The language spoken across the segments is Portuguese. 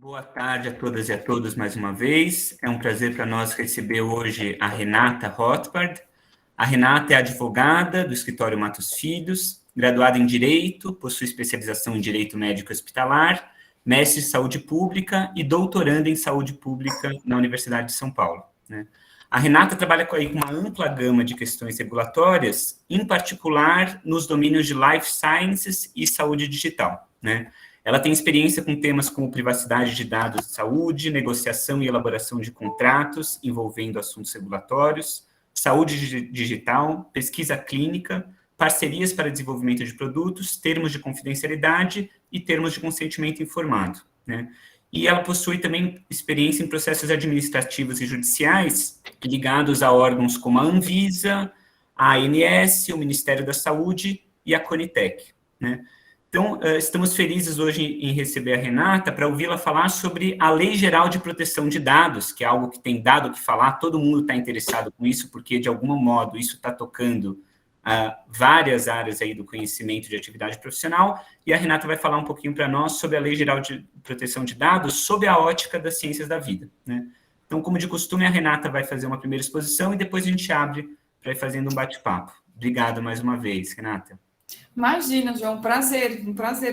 Boa tarde a todas e a todos mais uma vez. É um prazer para nós receber hoje a Renata Rothbard. A Renata é advogada do escritório Matos Filhos, graduada em Direito, possui especialização em Direito Médico Hospitalar, mestre em Saúde Pública e doutoranda em Saúde Pública na Universidade de São Paulo, né? A Renata trabalha com uma ampla gama de questões regulatórias, em particular nos domínios de Life Sciences e saúde digital, né? Ela tem experiência com temas como privacidade de dados de saúde, negociação e elaboração de contratos envolvendo assuntos regulatórios, saúde digital, pesquisa clínica, parcerias para desenvolvimento de produtos, termos de confidencialidade e termos de consentimento informado, né? E ela possui também experiência em processos administrativos e judiciais ligados a órgãos como a Anvisa, a ANS, o Ministério da Saúde e a Conitec, né? Então, estamos felizes hoje em receber a Renata para ouvi-la falar sobre a Lei Geral de Proteção de Dados, que é algo que tem dado o que falar, todo mundo está interessado com isso, porque, de algum modo, isso está tocando várias áreas aí do conhecimento de atividade profissional, e a Renata vai falar um pouquinho para nós sobre a Lei Geral de Proteção de Dados, sob a ótica das ciências da vida, né? Então, como de costume, a Renata vai fazer uma primeira exposição e depois a gente abre para ir fazendo um bate-papo. Obrigado mais uma vez, Renata. Imagina, João, um prazer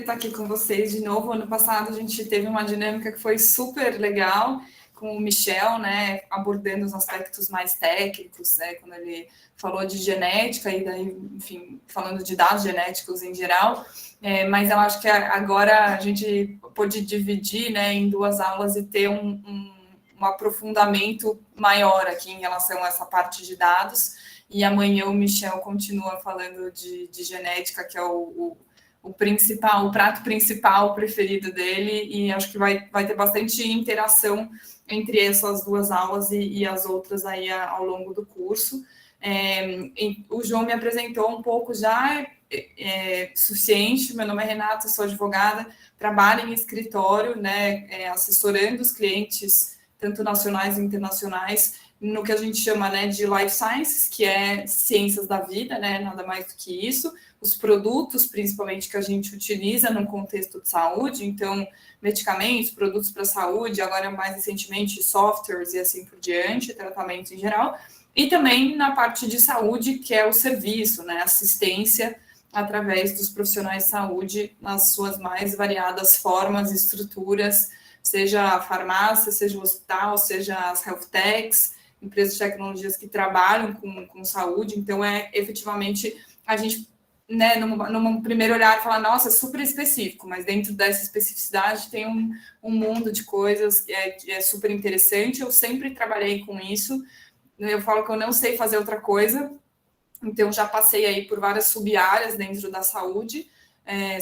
estar aqui com vocês de novo. Ano passado a gente teve uma dinâmica que foi super legal com o Michel, né, abordando os aspectos mais técnicos, né, quando ele falou de genética e daí, enfim, falando de dados genéticos em geral, mas eu acho que agora a gente pôde dividir, né, em duas aulas e ter um aprofundamento maior aqui em relação a essa parte de dados. E amanhã o Michel continua falando de genética, que é o principal, o prato principal preferido dele, e acho que vai ter bastante interação entre essas duas aulas e as outras aí ao longo do curso. O João me apresentou um pouco já, suficiente. Meu nome é Renata, sou advogada, trabalho em escritório, né, assessorando os clientes, tanto nacionais e internacionais, no que a gente chama, né, de life sciences, que é ciências da vida, né, nada mais do que isso, os produtos, principalmente, que a gente utiliza no contexto de saúde, então, medicamentos, produtos para a saúde, agora mais recentemente softwares e assim por diante, tratamentos em geral, e também na parte de saúde, que é o serviço, né, assistência através dos profissionais de saúde nas suas mais variadas formas e estruturas, seja a farmácia, seja o hospital, seja as health techs, empresas de tecnologias que trabalham com saúde. Então, efetivamente, a gente, né, num primeiro olhar, fala, nossa, é super específico, mas dentro dessa especificidade tem um mundo de coisas que é super interessante. Eu sempre trabalhei com isso. Eu falo que eu não sei fazer outra coisa, então já passei aí por várias sub-áreas dentro da saúde,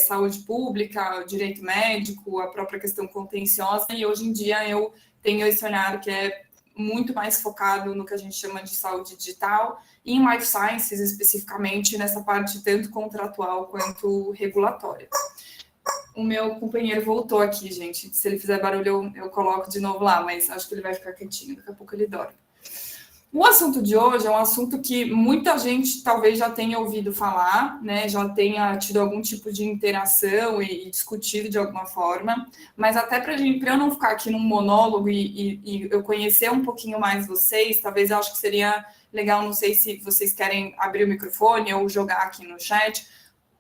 saúde pública, direito médico, a própria questão contenciosa, e hoje em dia eu tenho esse olhar que é muito mais focado no que a gente chama de saúde digital e em life sciences, especificamente nessa parte tanto contratual quanto regulatória. O meu companheiro voltou aqui, gente. Se ele fizer barulho, eu coloco de novo lá, mas acho que ele vai ficar quietinho, daqui a pouco ele dorme. O assunto de hoje é um assunto que muita gente talvez já tenha ouvido falar, né, já tenha tido algum tipo de interação e discutido de alguma forma, mas até para eu não ficar aqui num monólogo e eu conhecer um pouquinho mais vocês, talvez eu acho que seria legal, não sei se vocês querem abrir o microfone ou jogar aqui no chat,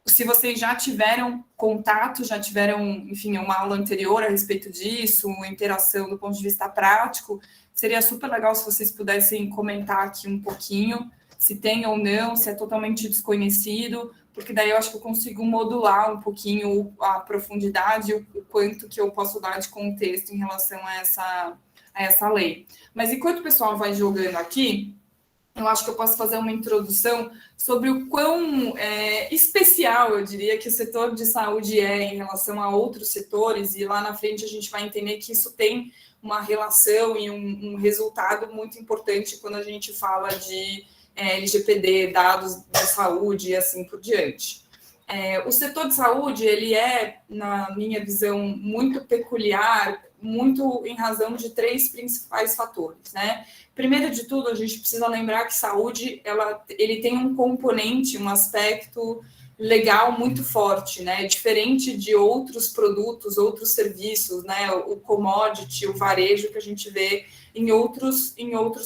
se vocês já tiveram contato, já tiveram, enfim, uma aula anterior a respeito disso, uma interação do ponto de vista prático, seria super legal se vocês pudessem comentar aqui um pouquinho, se tem ou não, se é totalmente desconhecido, porque daí eu acho que eu consigo modular um pouquinho a profundidade, o quanto que eu posso dar de contexto em relação a essa lei. Mas enquanto o pessoal vai jogando aqui, eu acho que eu posso fazer uma introdução sobre o quão especial, eu diria, que o setor de saúde é em relação a outros setores, e lá na frente a gente vai entender que isso tem uma relação e um resultado muito importante quando a gente fala de LGPD, dados de saúde e assim por diante. O setor de saúde, ele é, na minha visão, muito peculiar, muito em razão de três principais fatores, né? Primeiro de tudo, a gente precisa lembrar que saúde, ele tem um componente, um aspecto legal muito forte, né? Diferente de outros produtos, outros serviços, né? O commodity, o varejo que a gente vê em outros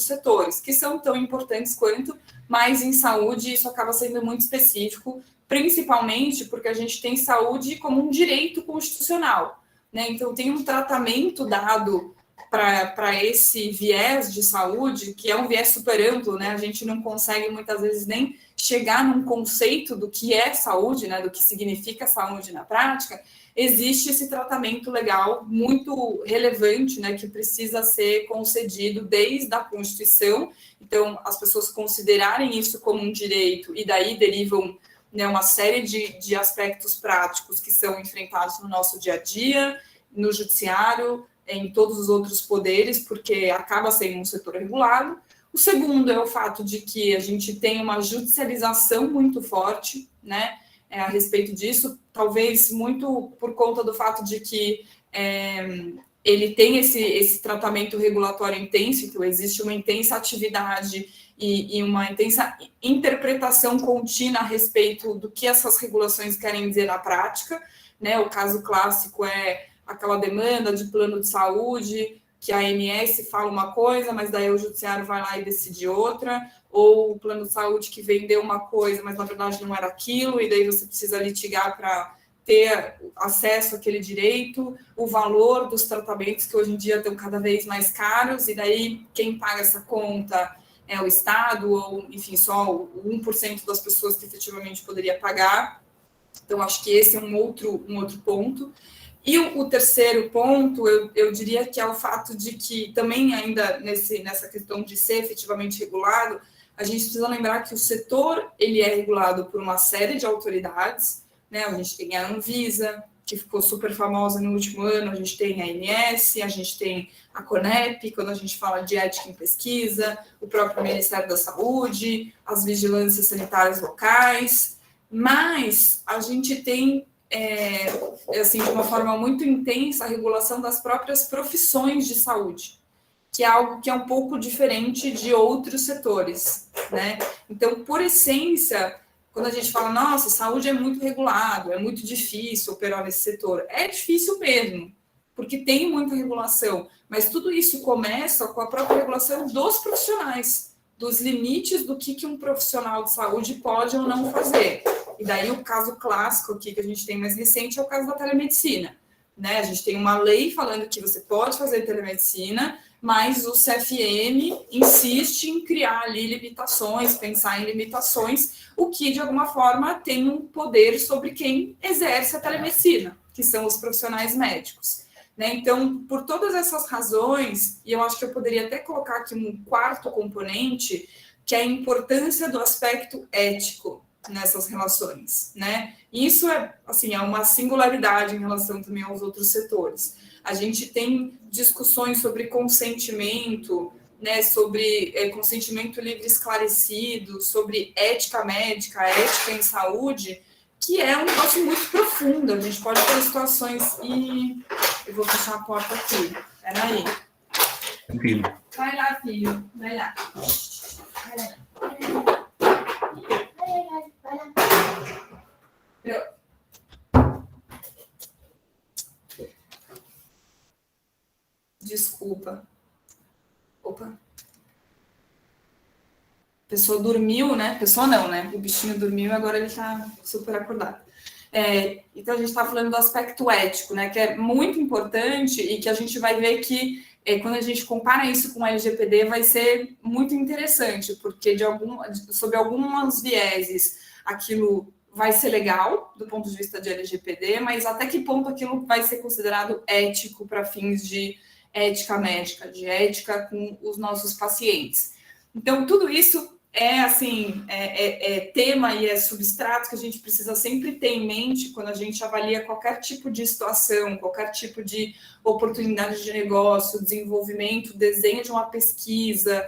setores, que são tão importantes quanto, mas em saúde isso acaba sendo muito específico, principalmente porque a gente tem saúde como um direito constitucional, né? Então tem um tratamento dado para esse viés de saúde, que é um viés super amplo, né? A gente não consegue muitas vezes nem chegar num conceito do que é saúde, né? Do que significa saúde na prática. Existe esse tratamento legal muito relevante, né? Que precisa ser concedido desde a Constituição. Então, as pessoas considerarem isso como um direito e daí derivam, né, uma série de aspectos práticos que são enfrentados no nosso dia a dia, no judiciário, em todos os outros poderes, porque acaba sendo um setor regulado. O segundo é o fato de que a gente tem uma judicialização muito forte, né, a respeito disso, talvez muito por conta do fato de que ele tem esse tratamento regulatório intenso, então existe uma intensa atividade e uma intensa interpretação contínua a respeito do que essas regulações querem dizer na prática, né? O caso clássico é aquela demanda de plano de saúde, que a ANS fala uma coisa, mas daí o judiciário vai lá e decide outra, ou o plano de saúde que vendeu uma coisa, mas na verdade não era aquilo, e daí você precisa litigar para ter acesso àquele direito, o valor dos tratamentos que hoje em dia estão cada vez mais caros, e daí quem paga essa conta é o Estado, ou enfim, só o 1% das pessoas que efetivamente poderia pagar. Então, acho que esse é um outro ponto. E o terceiro ponto, eu diria que é o fato de que também ainda nessa questão de ser efetivamente regulado, a gente precisa lembrar que o setor ele é regulado por uma série de autoridades, né? A gente tem a Anvisa, que ficou super famosa no último ano, a gente tem a ANS, a gente tem a CONEP, quando a gente fala de ética em pesquisa, o próprio Ministério da Saúde, as vigilâncias sanitárias locais, mas a gente tem assim, de uma forma muito intensa, a regulação das próprias profissões de saúde, que é algo que é um pouco diferente de outros setores, né? Então, por essência, quando a gente fala, nossa, saúde é muito regulado, é muito difícil operar nesse setor, é difícil mesmo, porque tem muita regulação, mas tudo isso começa com a própria regulação dos profissionais, dos limites do que um profissional de saúde pode ou não fazer. E daí o caso clássico aqui que a gente tem mais recente é o caso da telemedicina, né? A gente tem uma lei falando que você pode fazer telemedicina, mas o CFM insiste em criar ali limitações, pensar em limitações, o que de alguma forma tem um poder sobre quem exerce a telemedicina, que são os profissionais médicos, né? Então, por todas essas razões, e eu acho que eu poderia até colocar aqui um quarto componente, que é a importância do aspecto ético nessas relações, né? Isso é, assim, é uma singularidade em relação também aos outros setores. A gente tem discussões sobre consentimento, né, sobre consentimento livre esclarecido, sobre ética médica, ética em saúde, que é um negócio muito profundo. A gente pode ter situações e... Eu vou fechar a porta aqui. Peraí. Tranquilo. Vai lá, filho. Vai lá. Vai lá. Desculpa. Opa. A pessoa dormiu, né? A pessoa não, né? O bichinho dormiu e agora ele tá super acordado. Então, a gente está falando do aspecto ético, né? Que é muito importante e que a gente vai ver que quando a gente compara isso com o LGPD vai ser muito interessante, porque sob algumas vieses aquilo vai ser legal do ponto de vista de LGPD, mas até que ponto aquilo vai ser considerado ético para fins de ética médica, de ética com os nossos pacientes. Então, tudo isso é tema e é substrato que a gente precisa sempre ter em mente quando a gente avalia qualquer tipo de situação, qualquer tipo de oportunidade de negócio, desenvolvimento, desenho de uma pesquisa,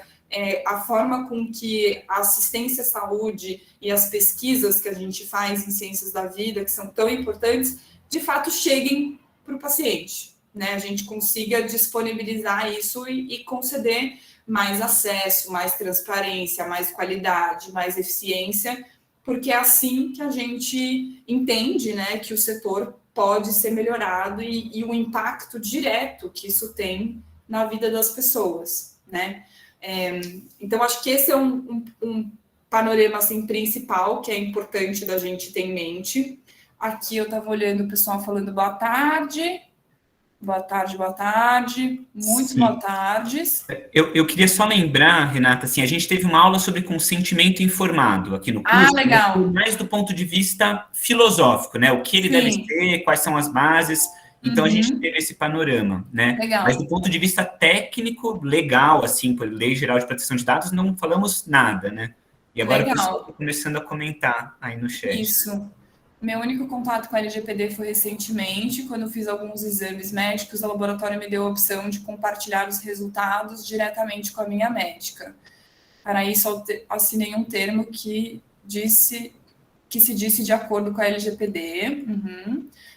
a forma com que a assistência à saúde e as pesquisas que a gente faz em ciências da vida, que são tão importantes, de fato cheguem para o paciente, né? A gente consiga disponibilizar isso e conceder mais acesso, mais transparência, mais qualidade, mais eficiência porque é assim que a gente entende, né, que o setor pode ser melhorado e o impacto direto que isso tem na vida das pessoas, né? Então, acho que esse é um panorama assim, principal que é importante da gente ter em mente. Aqui eu estava olhando o pessoal falando boa tarde. Boa tarde, boa tarde. Muito Sim. boa tardes. Eu queria só lembrar, Renata, assim, a gente teve uma aula sobre consentimento informado aqui no curso, Legal. mais do ponto de vista filosófico, né? O que ele deve ser, quais são as bases. Então, a gente teve esse panorama, né? Legal. Mas do ponto de vista técnico, legal, assim, por Lei Geral de Proteção de Dados, não falamos nada, né? E agora o pessoal está começando a comentar aí no chat. Isso. Meu único contato com a LGPD foi recentemente, quando eu fiz alguns exames médicos, o laboratório me deu a opção de compartilhar os resultados diretamente com a minha médica. Para isso, assinei um termo que se disse de acordo com a LGPD.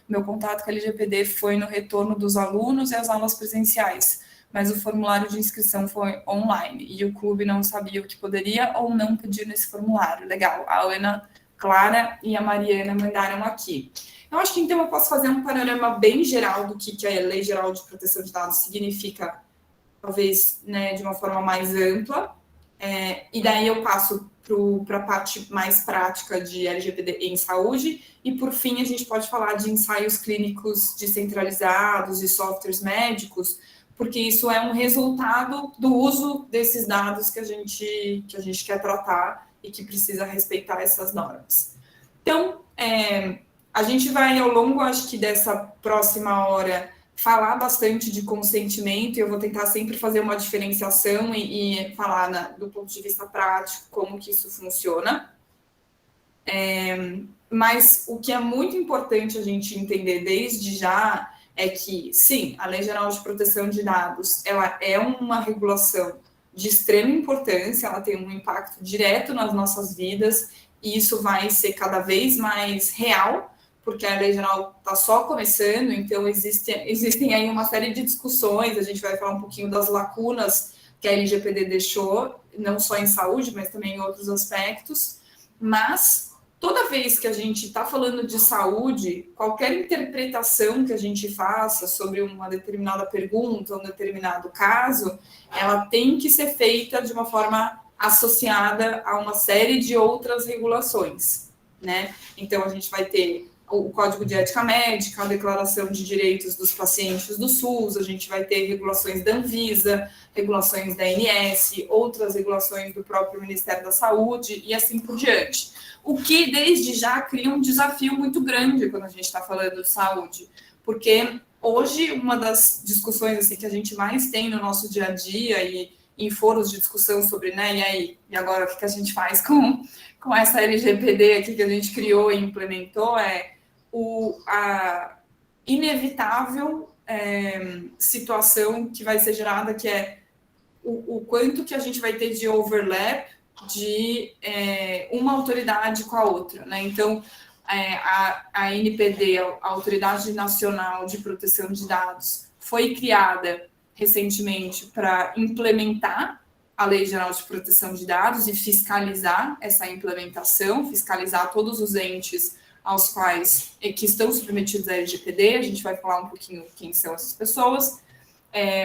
Meu contato com a LGPD foi no retorno dos alunos e as aulas presenciais, mas o formulário de inscrição foi online, e o clube não sabia o que poderia ou não pedir nesse formulário. Legal, a Ana Clara e a Mariana mandaram aqui. Eu acho que, então, eu posso fazer um panorama bem geral do que a Lei Geral de Proteção de Dados significa, talvez, né, de uma forma mais ampla, e daí eu passo para a parte mais prática de LGPD em saúde, e, por fim, a gente pode falar de ensaios clínicos descentralizados e softwares médicos, porque isso é um resultado do uso desses dados que a gente quer tratar e que precisa respeitar essas normas. Então, a gente vai, ao longo, acho que dessa próxima hora, falar bastante de consentimento, e eu vou tentar sempre fazer uma diferenciação e falar do ponto de vista prático como que isso funciona. Mas o que é muito importante a gente entender desde já é que, sim, a Lei Geral de Proteção de Dados, ela é uma regulação de extrema importância, ela tem um impacto direto nas nossas vidas, e isso vai ser cada vez mais real, porque a Lei Geral está só começando, então existem aí uma série de discussões, a gente vai falar um pouquinho das lacunas que a LGPD deixou, não só em saúde, mas também em outros aspectos, mas toda vez que a gente está falando de saúde, qualquer interpretação que a gente faça sobre uma determinada pergunta, um determinado caso, ela tem que ser feita de uma forma associada a uma série de outras regulações, né? Então, a gente vai ter o Código de Ética Médica, a Declaração de Direitos dos Pacientes do SUS, a gente vai ter regulações da Anvisa, regulações da ANS, outras regulações do próprio Ministério da Saúde e assim por diante. O que, desde já, cria um desafio muito grande quando a gente está falando de saúde, porque hoje uma das discussões assim, que a gente mais tem no nosso dia a dia e em foros de discussão sobre, né, e agora o que a gente faz com essa LGPD aqui que a gente criou e implementou a inevitável situação que vai ser gerada, que é o quanto que a gente vai ter de overlap de uma autoridade com a outra, né? Então, a ANPD, a Autoridade Nacional de Proteção de Dados, foi criada recentemente para implementar a Lei Geral de Proteção de Dados e fiscalizar essa implementação, fiscalizar todos os entes aos quais que estão submetidos à LGPD. A gente vai falar um pouquinho quem são essas pessoas.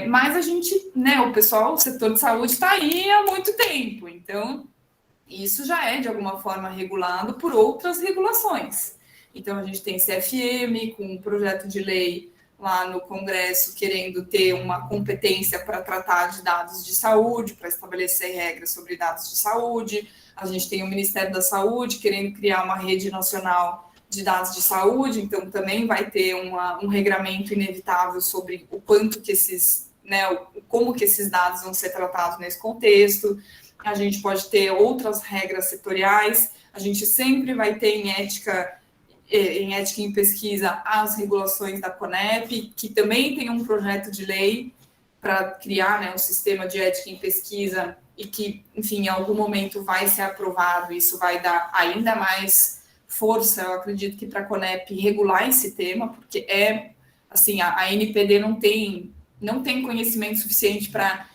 Mas a gente, né, o pessoal, o setor de saúde está aí há muito tempo, então isso já é de alguma forma regulado por outras regulações. Então a gente tem CFM com um projeto de lei lá no Congresso querendo ter uma competência para tratar de dados de saúde, para estabelecer regras sobre dados de saúde. A gente tem o Ministério da Saúde querendo criar uma rede nacional de dados de saúde, então também vai ter um regramento inevitável sobre o quanto que como que esses dados vão ser tratados nesse contexto. A gente pode ter outras regras setoriais, a gente sempre vai ter em ética e em pesquisa as regulações da CONEP, que também tem um projeto de lei para criar, né, um sistema de ética em pesquisa e que, enfim, em algum momento vai ser aprovado, isso vai dar ainda mais força, eu acredito que para a CONEP regular esse tema, porque assim, a NPD não tem conhecimento suficiente para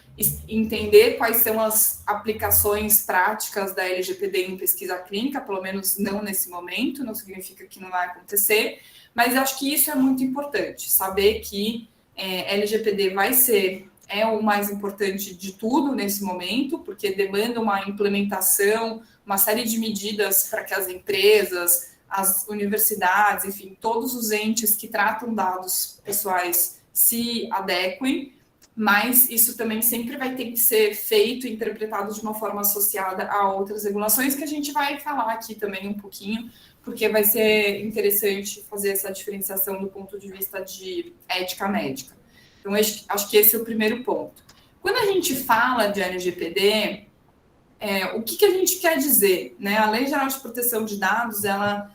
entender quais são as aplicações práticas da LGPD em pesquisa clínica, pelo menos não nesse momento, não significa que não vai acontecer, mas acho que isso é muito importante, saber que LGPD é o mais importante de tudo nesse momento, porque demanda uma implementação, uma série de medidas para que as empresas, as universidades, enfim, todos os entes que tratam dados pessoais se adequem, mas isso também sempre vai ter que ser feito e interpretado de uma forma associada a outras regulações, que a gente vai falar aqui também um pouquinho, porque vai ser interessante fazer essa diferenciação do ponto de vista de ética médica. Então, acho que esse é o primeiro ponto. Quando a gente fala de LGPD, o que a gente quer dizer? Né? A Lei Geral de Proteção de Dados, ela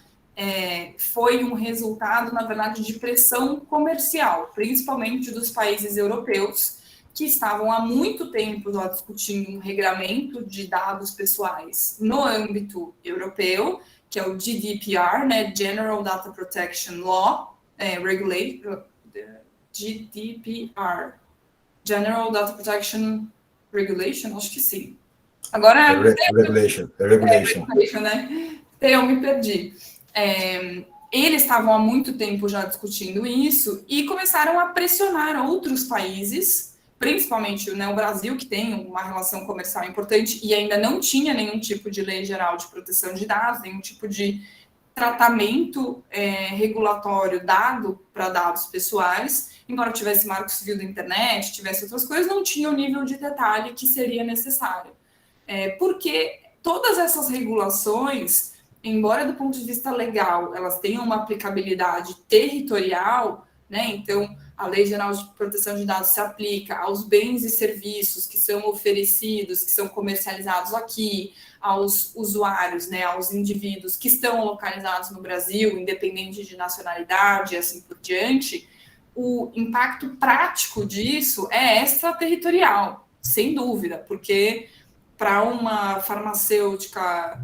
foi um resultado, na verdade, de pressão comercial, principalmente dos países europeus, que estavam há muito tempo já discutindo um regramento de dados pessoais no âmbito europeu, que é o GDPR, né? General Data Protection Law, GDPR, General Data Protection Regulation, acho que sim. Agora... Regulation, né? Eu me perdi. Eles estavam há muito tempo já discutindo isso e começaram a pressionar outros países, principalmente, né, o Brasil, que tem uma relação comercial importante e ainda não tinha nenhum tipo de lei geral de proteção de dados, nenhum tipo de tratamento regulatório dado para dados pessoais, embora tivesse marco civil da internet, tivesse outras coisas, não tinha o nível de detalhe que seria necessário. Porque todas essas regulações, embora do ponto de vista legal elas tenham uma aplicabilidade territorial, né? Então, a Lei Geral de Proteção de Dados se aplica aos bens e serviços que são oferecidos, que são comercializados aqui, aos usuários, né, aos indivíduos que estão localizados no Brasil, independente de nacionalidade e assim por diante. O impacto prático disso é extraterritorial, sem dúvida, porque para uma farmacêutica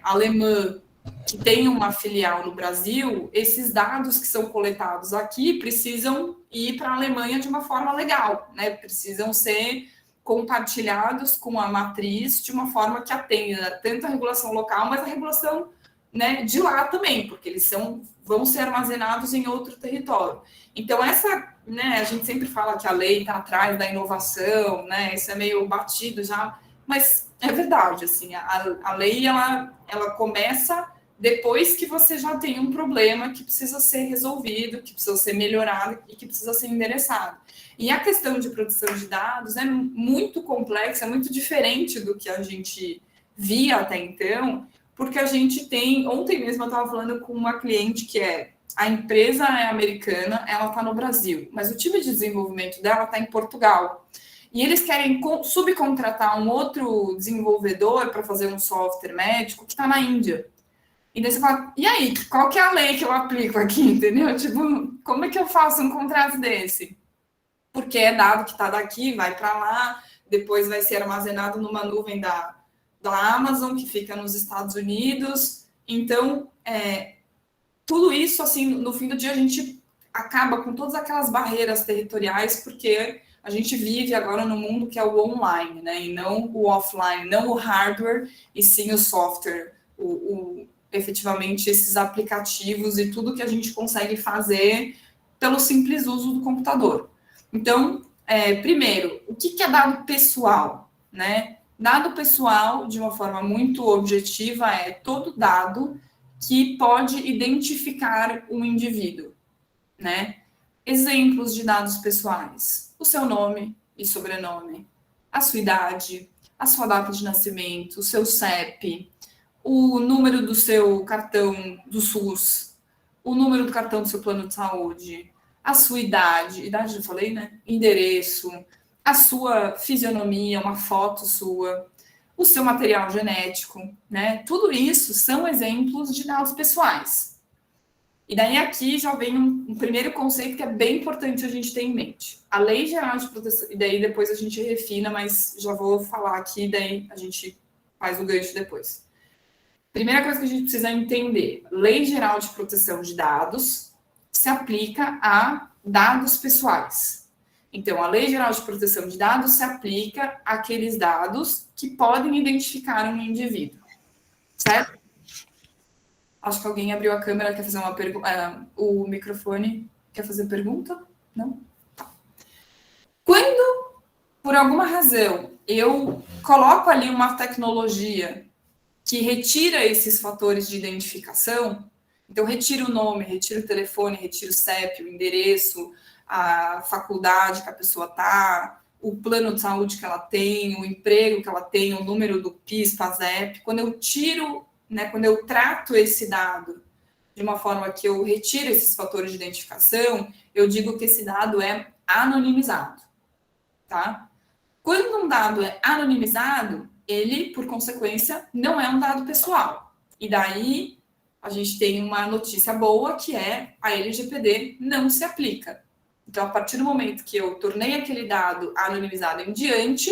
alemã que tem uma filial no Brasil, esses dados que são coletados aqui precisam ir para a Alemanha de uma forma legal, né? Precisam ser compartilhados com a matriz de uma forma que atenda tanto a regulação local, mas a regulação, né, de lá também, porque eles vão ser armazenados em outro território. Então, né, a gente sempre fala que a lei está atrás da inovação, né? Isso é meio batido já, mas é verdade, assim, a lei, ela começa depois que você já tem um problema que precisa ser resolvido, que precisa ser melhorado e que precisa ser endereçado. E a questão de proteção de dados é muito complexa, é muito diferente do que a gente via até então, porque a gente tem... Ontem mesmo eu estava falando com uma cliente que a empresa é americana, ela está no Brasil, mas o time de desenvolvimento dela está em Portugal. E eles querem subcontratar um outro desenvolvedor para fazer um software médico que está na Índia. E daí você fala, e aí, qual que é a lei que eu aplico aqui, entendeu? Tipo, como é que eu faço um contrato desse? Porque é dado que está daqui, vai para lá, depois vai ser armazenado numa nuvem da Amazon, que fica nos Estados Unidos. Então, tudo isso, assim, no fim do dia, a gente acaba com todas aquelas barreiras territoriais, porque a gente vive agora no mundo que é o online, né? E não o offline, não o hardware, e sim o software, efetivamente esses aplicativos e tudo que a gente consegue fazer pelo simples uso do computador. Então, primeiro, o que é dado pessoal, né? Dado pessoal, de uma forma muito objetiva, é todo dado que pode identificar um indivíduo, né? Exemplos de dados pessoais: o seu nome e sobrenome, a sua idade, a sua data de nascimento, o seu CEP, o número do seu cartão do SUS, o número do cartão do seu plano de saúde, a sua idade já falei, né? Endereço, a sua fisionomia, uma foto sua, o seu material genético, né? Tudo isso são exemplos de dados pessoais. E daí aqui já vem um primeiro conceito que é bem importante a gente ter em mente. A Lei Geral de Proteção, e daí depois a gente refina, mas já vou falar aqui, daí a gente faz o gancho depois. Primeira coisa que a gente precisa entender: Lei Geral de Proteção de Dados se aplica a dados pessoais. Então, a Lei Geral de Proteção de Dados se aplica àqueles dados que podem identificar um indivíduo, certo? Acho que alguém abriu a câmera, quer fazer uma pergunta, o microfone, quer fazer pergunta? Não? Tá. Quando, por alguma razão, eu coloco ali uma tecnologia que retira esses fatores de identificação, então retira o nome, retira o telefone, retira o CEP, o endereço, a faculdade que a pessoa está, o plano de saúde que ela tem, o emprego que ela tem, o número do PIS, PASEP. Quando eu tiro, né, quando eu trato esse dado de uma forma que eu retiro esses fatores de identificação, eu digo que esse dado é anonimizado, tá? Quando um dado é anonimizado, ele, por consequência, não é um dado pessoal. E daí a gente tem uma notícia boa, que é a LGPD não se aplica. Então, a partir do momento que eu tornei aquele dado anonimizado em diante,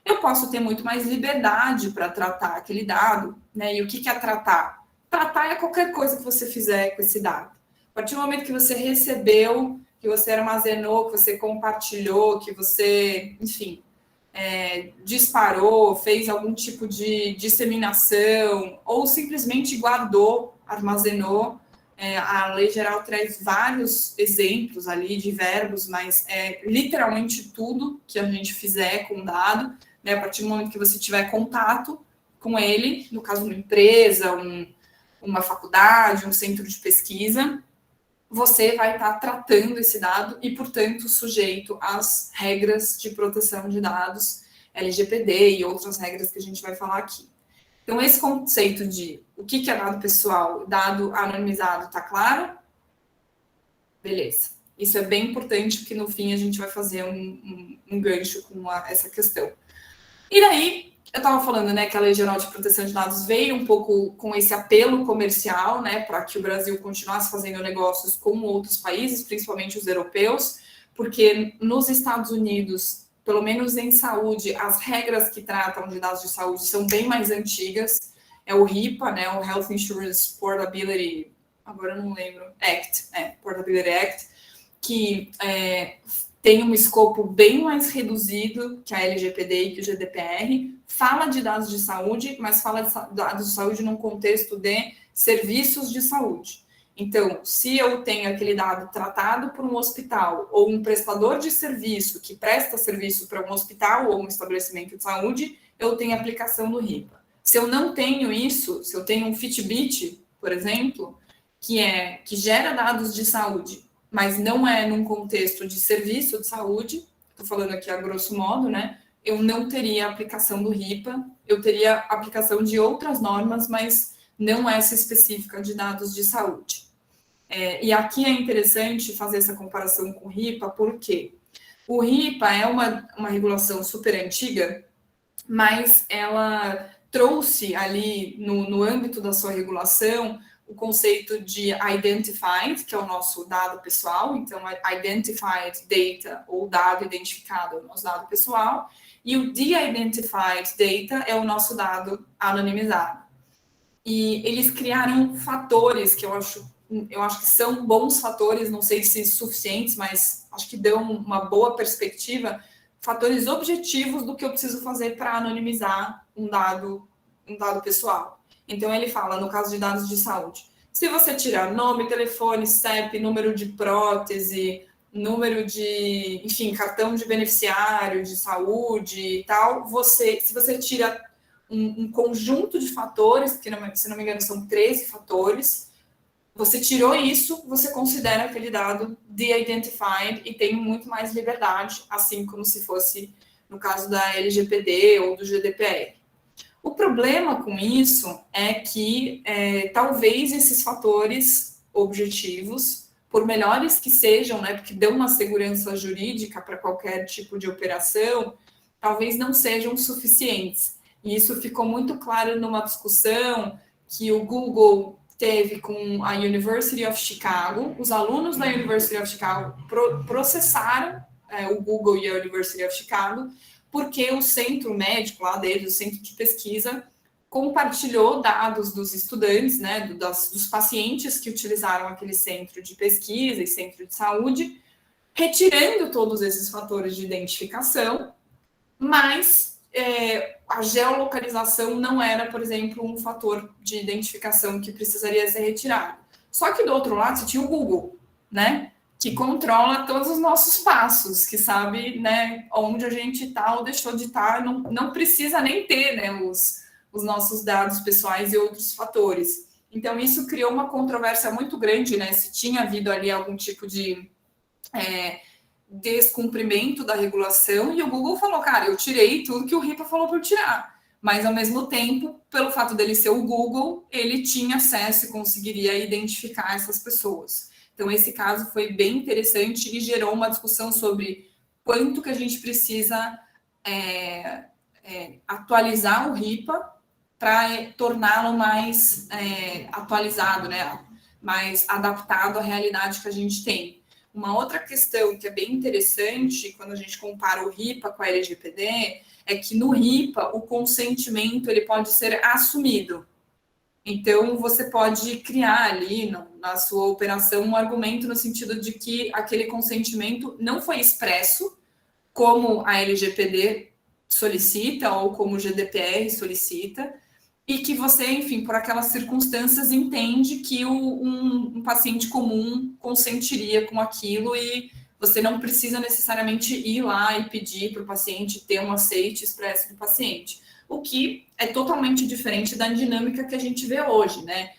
eu posso ter muito mais liberdade para tratar aquele dado, né? E o que é tratar? Tratar é qualquer coisa que você fizer com esse dado. A partir do momento que você recebeu, que você armazenou, que você compartilhou, que você, enfim, disparou, fez algum tipo de disseminação, ou simplesmente guardou, armazenou. A lei geral traz vários exemplos ali de verbos, mas literalmente tudo que a gente fizer com o dado, né, a partir do momento que você tiver contato com ele, no caso uma empresa, uma faculdade, um centro de pesquisa, você vai estar tratando esse dado e, portanto, sujeito às regras de proteção de dados, LGPD e outras regras que a gente vai falar aqui. Então, esse conceito de o que é dado pessoal, dado anonimizado, está claro? Beleza. Isso é bem importante, porque no fim a gente vai fazer um gancho com essa questão. E daí, eu estava falando, né, que a Lei Geral de Proteção de Dados veio um pouco com esse apelo comercial, né, para que o Brasil continuasse fazendo negócios com outros países, principalmente os europeus, porque nos Estados Unidos, pelo menos em saúde, as regras que tratam de dados de saúde são bem mais antigas. É o HIPAA, né, o Health Insurance Portability, agora eu não lembro, Portability Act, que tem um escopo bem mais reduzido que a LGPD e que o GDPR, fala de dados de saúde, mas fala de dados de saúde num contexto de serviços de saúde. Então, se eu tenho aquele dado tratado por um hospital ou um prestador de serviço que presta serviço para um hospital ou um estabelecimento de saúde, eu tenho aplicação do HIPAA. Se eu não tenho isso, se eu tenho um Fitbit, por exemplo, que gera dados de saúde, mas não é num contexto de serviço de saúde, estou falando aqui a grosso modo, né? Eu não teria aplicação do HIPAA, eu teria aplicação de outras normas, mas não essa específica de dados de saúde. E aqui é interessante fazer essa comparação com o HIPAA, porque o HIPAA é uma regulação super antiga, mas ela trouxe ali, no âmbito da sua regulação, o conceito de identified, que é o nosso dado pessoal, então identified data, ou dado identificado, é o nosso dado pessoal, e o de-identified data é o nosso dado anonimizado. E eles criaram fatores que eu acho que são bons fatores, não sei se suficientes, mas acho que dão uma boa perspectiva, fatores objetivos do que eu preciso fazer para anonimizar um dado pessoal. Então, ele fala, no caso de dados de saúde, se você tirar nome, telefone, CEP, número de prótese, número de, enfim, cartão de beneficiário de saúde e tal, se você tira um conjunto de fatores, que, se não me engano, são 13 fatores, você tirou isso, você considera aquele dado de-identified e tem muito mais liberdade, assim como se fosse no caso da LGPD ou do GDPR. O problema com isso é que talvez esses fatores objetivos, por melhores que sejam, né, porque dão uma segurança jurídica para qualquer tipo de operação, talvez não sejam suficientes. E isso ficou muito claro numa discussão que o Google teve com a University of Chicago. Os alunos da University of Chicago processaram o Google e a University of Chicago, porque o centro médico lá deles, o centro de pesquisa, compartilhou dados dos estudantes, né, dos pacientes que utilizaram aquele centro de pesquisa e centro de saúde, retirando todos esses fatores de identificação, mas a geolocalização não era, por exemplo, um fator de identificação que precisaria ser retirado. Só que do outro lado você tinha o Google, né? Que controla todos os nossos passos, que sabe, né, onde a gente está ou deixou de estar, não precisa nem ter, né, os nossos dados pessoais e outros fatores. Então, isso criou uma controvérsia muito grande, né, se tinha havido ali algum tipo de descumprimento da regulação, e o Google falou, cara, eu tirei tudo que o RIPA falou para eu tirar. Mas, ao mesmo tempo, pelo fato dele ser o Google, ele tinha acesso e conseguiria identificar essas pessoas. Então, esse caso foi bem interessante e gerou uma discussão sobre quanto que a gente precisa atualizar o RIPA para torná-lo mais atualizado, né? Mais adaptado à realidade que a gente tem. Uma outra questão que é bem interessante, quando a gente compara o RIPA com a LGPD, é que no RIPA o consentimento ele pode ser assumido. Então, você pode criar ali na sua operação um argumento no sentido de que aquele consentimento não foi expresso, como a LGPD solicita ou como o GDPR solicita, e que você, enfim, por aquelas circunstâncias, entende que um paciente comum consentiria com aquilo e você não precisa necessariamente ir lá e pedir para o paciente ter um aceite expresso do paciente. O que é totalmente diferente da dinâmica que a gente vê hoje, né?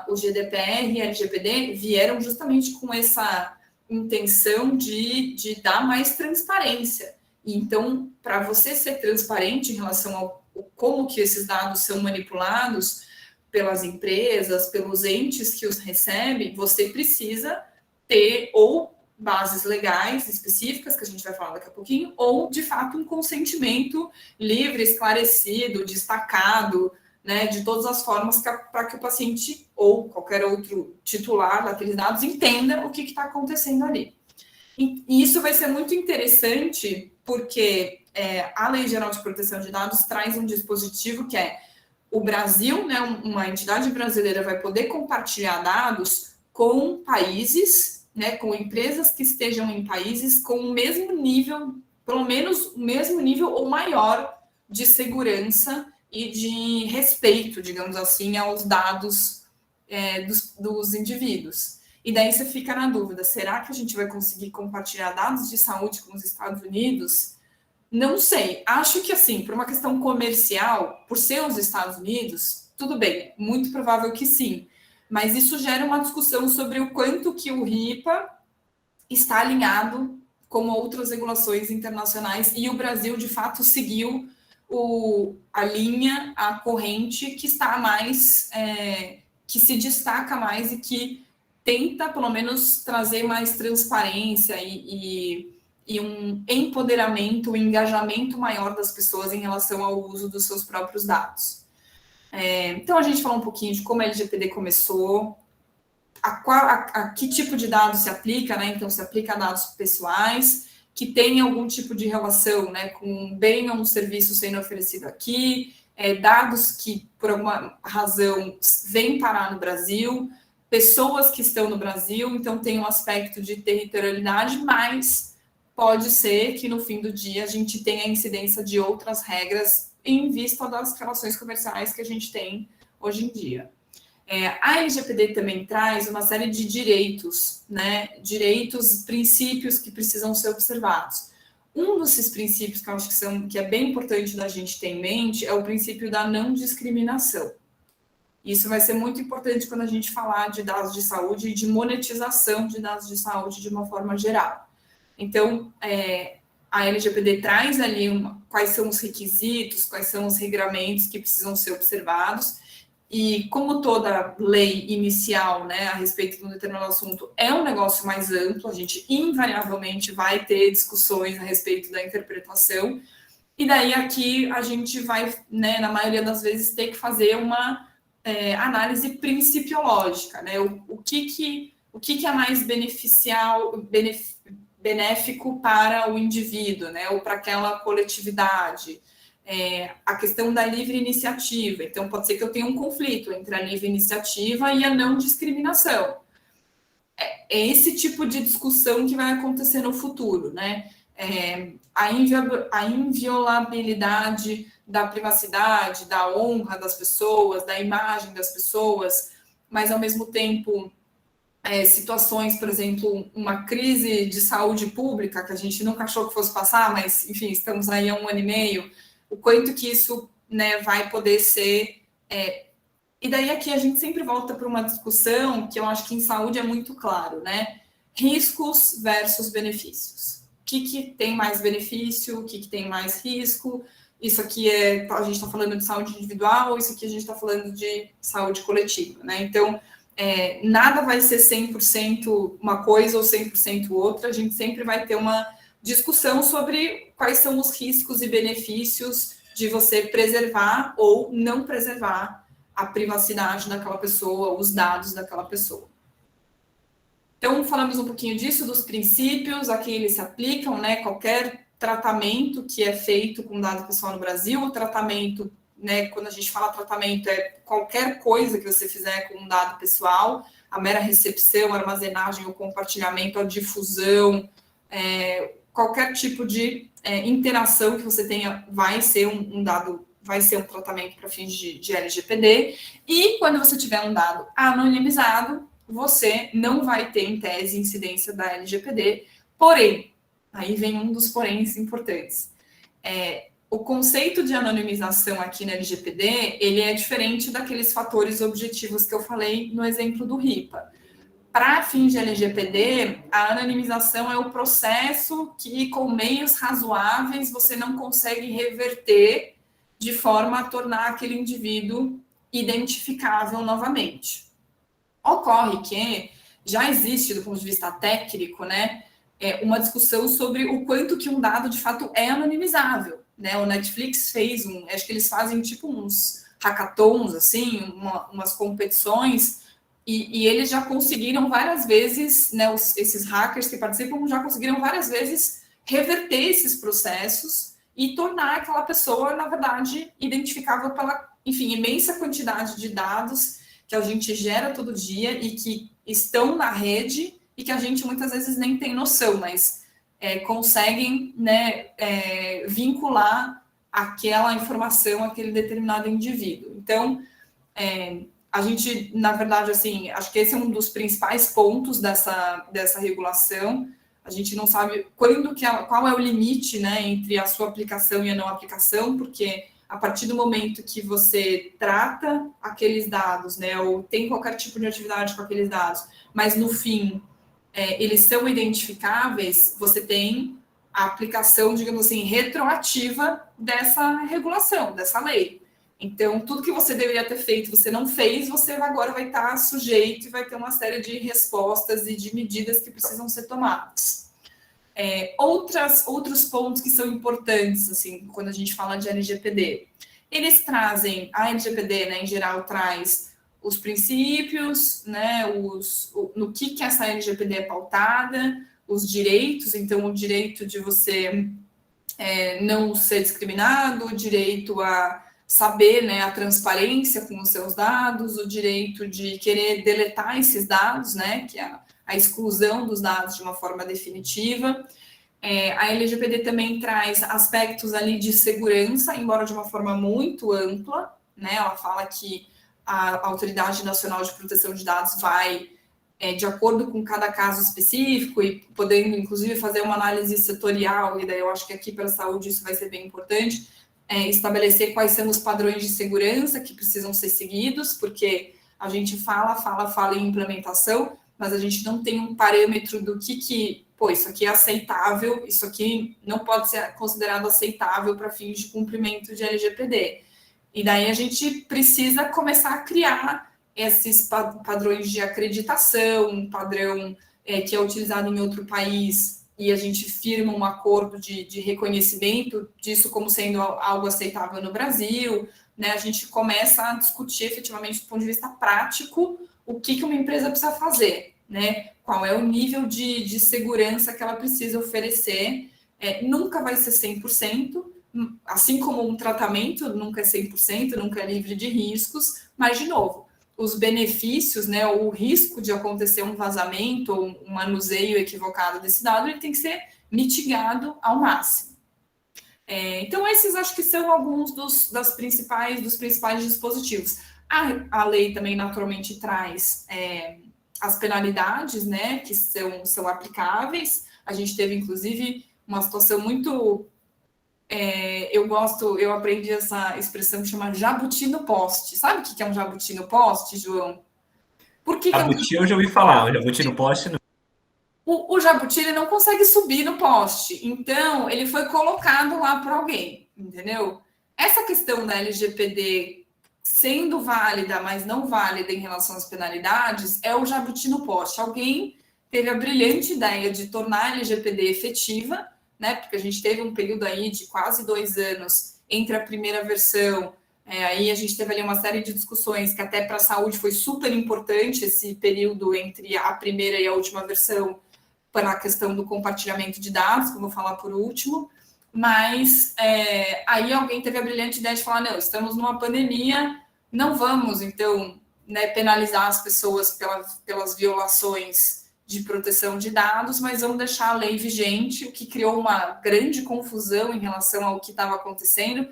O GDPR e a LGPD vieram justamente com essa intenção de dar mais transparência. E então, para você ser transparente em relação ao como que esses dados são manipulados pelas empresas, pelos entes que os recebem, você precisa ter ou bases legais específicas, que a gente vai falar daqui a pouquinho, ou, de fato, um consentimento livre, esclarecido, destacado, né, de todas as formas para que o paciente ou qualquer outro titular daqueles dados entenda o que está acontecendo ali. E isso vai ser muito interessante, porque a Lei Geral de Proteção de Dados traz um dispositivo que é o Brasil, né, uma entidade brasileira vai poder compartilhar dados com países, né, com empresas que estejam em países com o mesmo nível, pelo menos o mesmo nível ou maior de segurança e de respeito, digamos assim, aos dados dos indivíduos. E daí você fica na dúvida, será que a gente vai conseguir compartilhar dados de saúde com os Estados Unidos? Não sei, acho que assim, por uma questão comercial, por ser os Estados Unidos, tudo bem, muito provável que sim, mas isso gera uma discussão sobre o quanto que o RIPA está alinhado com outras regulações internacionais e o Brasil, de fato, seguiu a linha, a corrente que está mais, que se destaca mais e que tenta, pelo menos, trazer mais transparência e um empoderamento, um engajamento maior das pessoas em relação ao uso dos seus próprios dados. Então, a gente falou um pouquinho de como a LGPD começou, a que tipo de dados se aplica, né? Então, se aplica a dados pessoais, que tem algum tipo de relação, né, com um bem ou um serviço sendo oferecido aqui, dados que, por alguma razão, vêm parar no Brasil, pessoas que estão no Brasil, então tem um aspecto de territorialidade, mas pode ser que no fim do dia a gente tenha a incidência de outras regras em vista das relações comerciais que a gente tem hoje em dia. A LGPD também traz uma série de direitos, né? Direitos, princípios que precisam ser observados. Um desses princípios que eu acho que é bem importante da gente ter em mente é o princípio da não discriminação. Isso vai ser muito importante quando a gente falar de dados de saúde e de monetização de dados de saúde de uma forma geral. Então, a LGPD traz ali quais são os requisitos, quais são os regramentos que precisam ser observados. E como toda lei inicial, né, a respeito de um determinado assunto, é um negócio mais amplo, a gente invariavelmente vai ter discussões a respeito da interpretação. E daí aqui a gente vai, né, na maioria das vezes, ter que fazer uma análise principiológica, né? O que é mais benéfico para o indivíduo, né, ou para aquela coletividade. A questão da livre iniciativa. Então, pode ser que eu tenha um conflito entre a livre iniciativa e a não discriminação. é esse tipo de discussão que vai acontecer no futuro, né? A inviolabilidade da privacidade, da honra das pessoas, da imagem das pessoas, mas ao mesmo tempo situações, por exemplo, uma crise de saúde pública que a gente nunca achou que fosse passar, mas enfim, estamos aí há 1 ano e meio, o quanto que isso, né, vai poder ser. E daí aqui a gente sempre volta para uma discussão que eu acho que em saúde é muito claro, né? Riscos versus benefícios. O que tem mais benefício, o que tem mais risco? Isso aqui a gente está falando de saúde individual, isso aqui a gente está falando de saúde coletiva, né? Então, nada vai ser 100% uma coisa ou 100% outra, a gente sempre vai ter uma discussão sobre quais são os riscos e benefícios de você preservar ou não preservar a privacidade daquela pessoa, os dados daquela pessoa. Então, falamos um pouquinho disso, dos princípios a que eles se aplicam, né? Qualquer tratamento que é feito com dado pessoal no Brasil, o tratamento, né? Quando a gente fala tratamento, é qualquer coisa que você fizer com um dado pessoal, a mera recepção, armazenagem, o compartilhamento, a difusão, qualquer tipo de interação que você tenha vai ser um dado, vai ser um tratamento para fins de LGPD, e quando você tiver um dado anonimizado, você não vai ter, em tese, incidência da LGPD, porém, aí vem um dos poréns importantes. O conceito de anonimização aqui na LGPD, ele é diferente daqueles fatores objetivos que eu falei no exemplo do RIPA. Para fins de LGPD, a anonimização é o processo que, com meios razoáveis, você não consegue reverter de forma a tornar aquele indivíduo identificável novamente. Ocorre que já existe, do ponto de vista técnico, né, uma discussão sobre o quanto que um dado, de fato, é anonimizável. Né? O Netflix fez acho que eles fazem tipo uns hackathons, assim, umas competições, e eles já conseguiram várias vezes, né, esses hackers que participam já conseguiram várias vezes reverter esses processos e tornar aquela pessoa, na verdade, identificável pela, enfim, imensa quantidade de dados que a gente gera todo dia e que estão na rede e que a gente muitas vezes nem tem noção, mas conseguem, né, vincular aquela informação àquele determinado indivíduo. Então, a gente, na verdade, assim, acho que esse é um dos principais pontos dessa regulação. A gente não sabe qual é o limite, né, entre a sua aplicação e a não aplicação, porque a partir do momento que você trata aqueles dados, né, ou tem qualquer tipo de atividade com aqueles dados, mas no fim eles são identificáveis, você tem a aplicação, digamos assim, retroativa dessa regulação, dessa lei. Então, tudo que você deveria ter feito, você não fez, você agora vai estar sujeito e vai ter uma série de respostas e de medidas que precisam ser tomadas. Outros pontos que são importantes, assim, quando a gente fala de LGPD. Eles trazem, a LGPD, né, em geral, traz os princípios, né, no que essa LGPD é pautada, os direitos, então o direito de você não ser discriminado, o direito a saber, né, a transparência com os seus dados, o direito de querer deletar esses dados, né, que é a exclusão dos dados de uma forma definitiva. A LGPD também traz aspectos ali de segurança, embora de uma forma muito ampla, né, ela fala que a Autoridade Nacional de Proteção de Dados vai, de acordo com cada caso específico, e podendo, inclusive, fazer uma análise setorial, e daí eu acho que aqui para a saúde isso vai ser bem importante, estabelecer quais são os padrões de segurança que precisam ser seguidos, porque a gente fala em implementação, mas a gente não tem um parâmetro do que isso aqui é aceitável, isso aqui não pode ser considerado aceitável para fins de cumprimento de LGPD. E daí a gente precisa começar a criar esses padrões de acreditação, um padrão que é utilizado em outro país, e a gente firma um acordo de reconhecimento disso como sendo algo aceitável no Brasil, né? A gente começa a discutir efetivamente do ponto de vista prático o que uma empresa precisa fazer, né? Qual é o nível de segurança que ela precisa oferecer. Nunca vai ser 100%, assim como um tratamento nunca é 100%, nunca é livre de riscos, mas, de novo, os benefícios, né, o risco de acontecer um vazamento ou um manuseio equivocado desse dado, ele tem que ser mitigado ao máximo. Então, esses acho que são alguns dos principais dispositivos. A lei também, naturalmente, traz as penalidades, né, que são aplicáveis. A gente teve, inclusive, uma situação muito... eu aprendi essa expressão que chama jabuti no poste. Sabe o que é um jabuti no poste, João? Por que Jabuti eu já ouvi falar, o jabuti no poste não. O jabuti ele não consegue subir no poste, então ele foi colocado lá por alguém, entendeu? Essa questão da LGPD sendo válida, mas não válida em relação às penalidades, é o jabuti no poste. Alguém teve a brilhante ideia de tornar a LGPD efetiva, né? Porque a gente teve um período aí de quase 2 anos entre a primeira versão, aí a gente teve ali uma série de discussões que até para a saúde foi super importante esse período entre a primeira e a última versão, para a questão do compartilhamento de dados, que eu vou falar por último, mas aí alguém teve a brilhante ideia de falar, não, estamos numa pandemia, não vamos, então, né, penalizar as pessoas pelas violações de proteção de dados, mas vamos deixar a lei vigente, o que criou uma grande confusão em relação ao que estava acontecendo,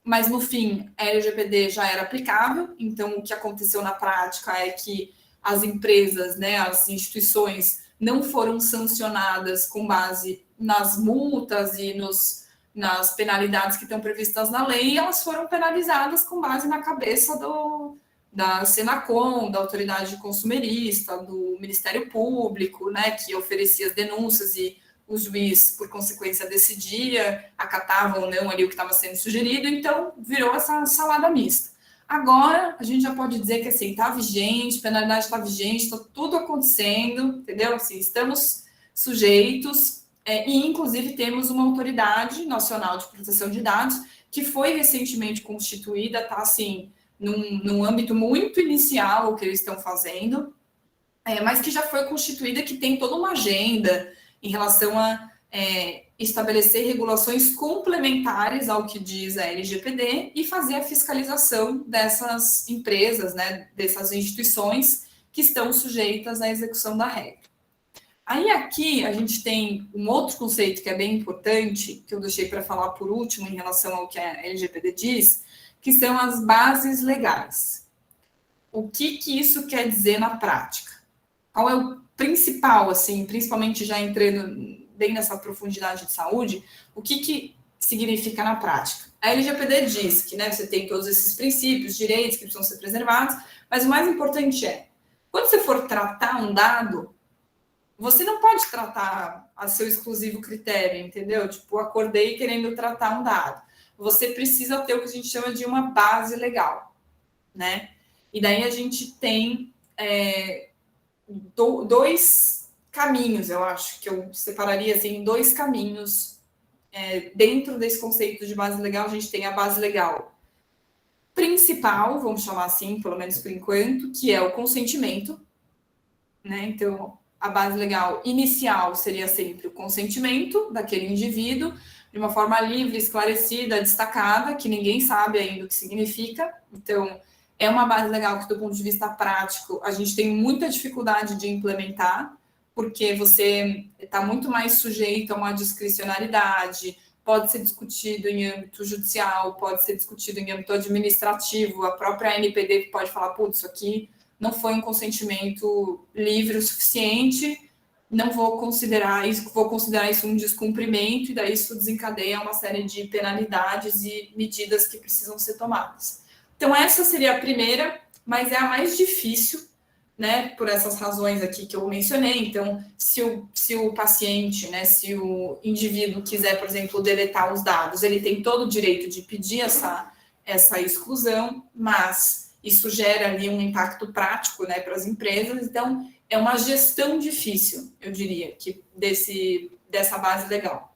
mas, no fim, a LGPD já era aplicável, então o que aconteceu na prática é que as empresas, né, as instituições, não foram sancionadas com base nas multas e nas penalidades que estão previstas na lei, elas foram penalizadas com base na cabeça da Senacom, da Autoridade Consumerista, do Ministério Público, né, que oferecia as denúncias e o juiz, por consequência, decidia, acatava ou não ali o que estava sendo sugerido, então virou essa salada mista. Agora, a gente já pode dizer que, assim, está vigente, penalidade está vigente, está tudo acontecendo, entendeu? Assim, estamos sujeitos e, inclusive, temos uma autoridade nacional de proteção de dados que foi recentemente constituída, está, assim, num âmbito muito inicial o que eles estão fazendo, mas que já foi constituída, que tem toda uma agenda em relação a estabelecer regulações complementares ao que diz a LGPD e fazer a fiscalização dessas empresas, né, dessas instituições que estão sujeitas à execução da regra. Aí aqui a gente tem um outro conceito que é bem importante, que eu deixei para falar por último em relação ao que a LGPD diz, que são as bases legais. O que isso quer dizer na prática? Qual é o principal, assim, principalmente já entrando bem nessa profundidade de saúde, o que significa na prática? A LGPD diz que, né, você tem todos esses princípios, direitos que precisam ser preservados, mas o mais importante é, quando você for tratar um dado, você não pode tratar a seu exclusivo critério, entendeu? Tipo, acordei querendo tratar um dado. Você precisa ter o que a gente chama de uma base legal, né? E daí a gente tem dois caminhos, eu acho, que eu separaria assim, em 2 caminhos. Dentro desse conceito de base legal, a gente tem a base legal principal, vamos chamar assim, pelo menos por enquanto, que é o consentimento, né? Então, a base legal inicial seria sempre o consentimento daquele indivíduo, de uma forma livre, esclarecida, destacada, que ninguém sabe ainda o que significa. Então, é uma base legal que, do ponto de vista prático, a gente tem muita dificuldade de implementar, porque você está muito mais sujeito a uma discricionariedade, pode ser discutido em âmbito judicial, pode ser discutido em âmbito administrativo, a própria NPD pode falar, putz, isso aqui não foi um consentimento livre o suficiente, não vou considerar isso um descumprimento, e daí isso desencadeia uma série de penalidades e medidas que precisam ser tomadas. Então, essa seria a primeira, mas é a mais difícil, né, por essas razões aqui que eu mencionei. Então, se o paciente, né, se o indivíduo quiser, por exemplo, deletar os dados, ele tem todo o direito de pedir essa exclusão, mas isso gera ali um impacto prático, né, para as empresas. Então, é uma gestão difícil, eu diria, dessa base legal.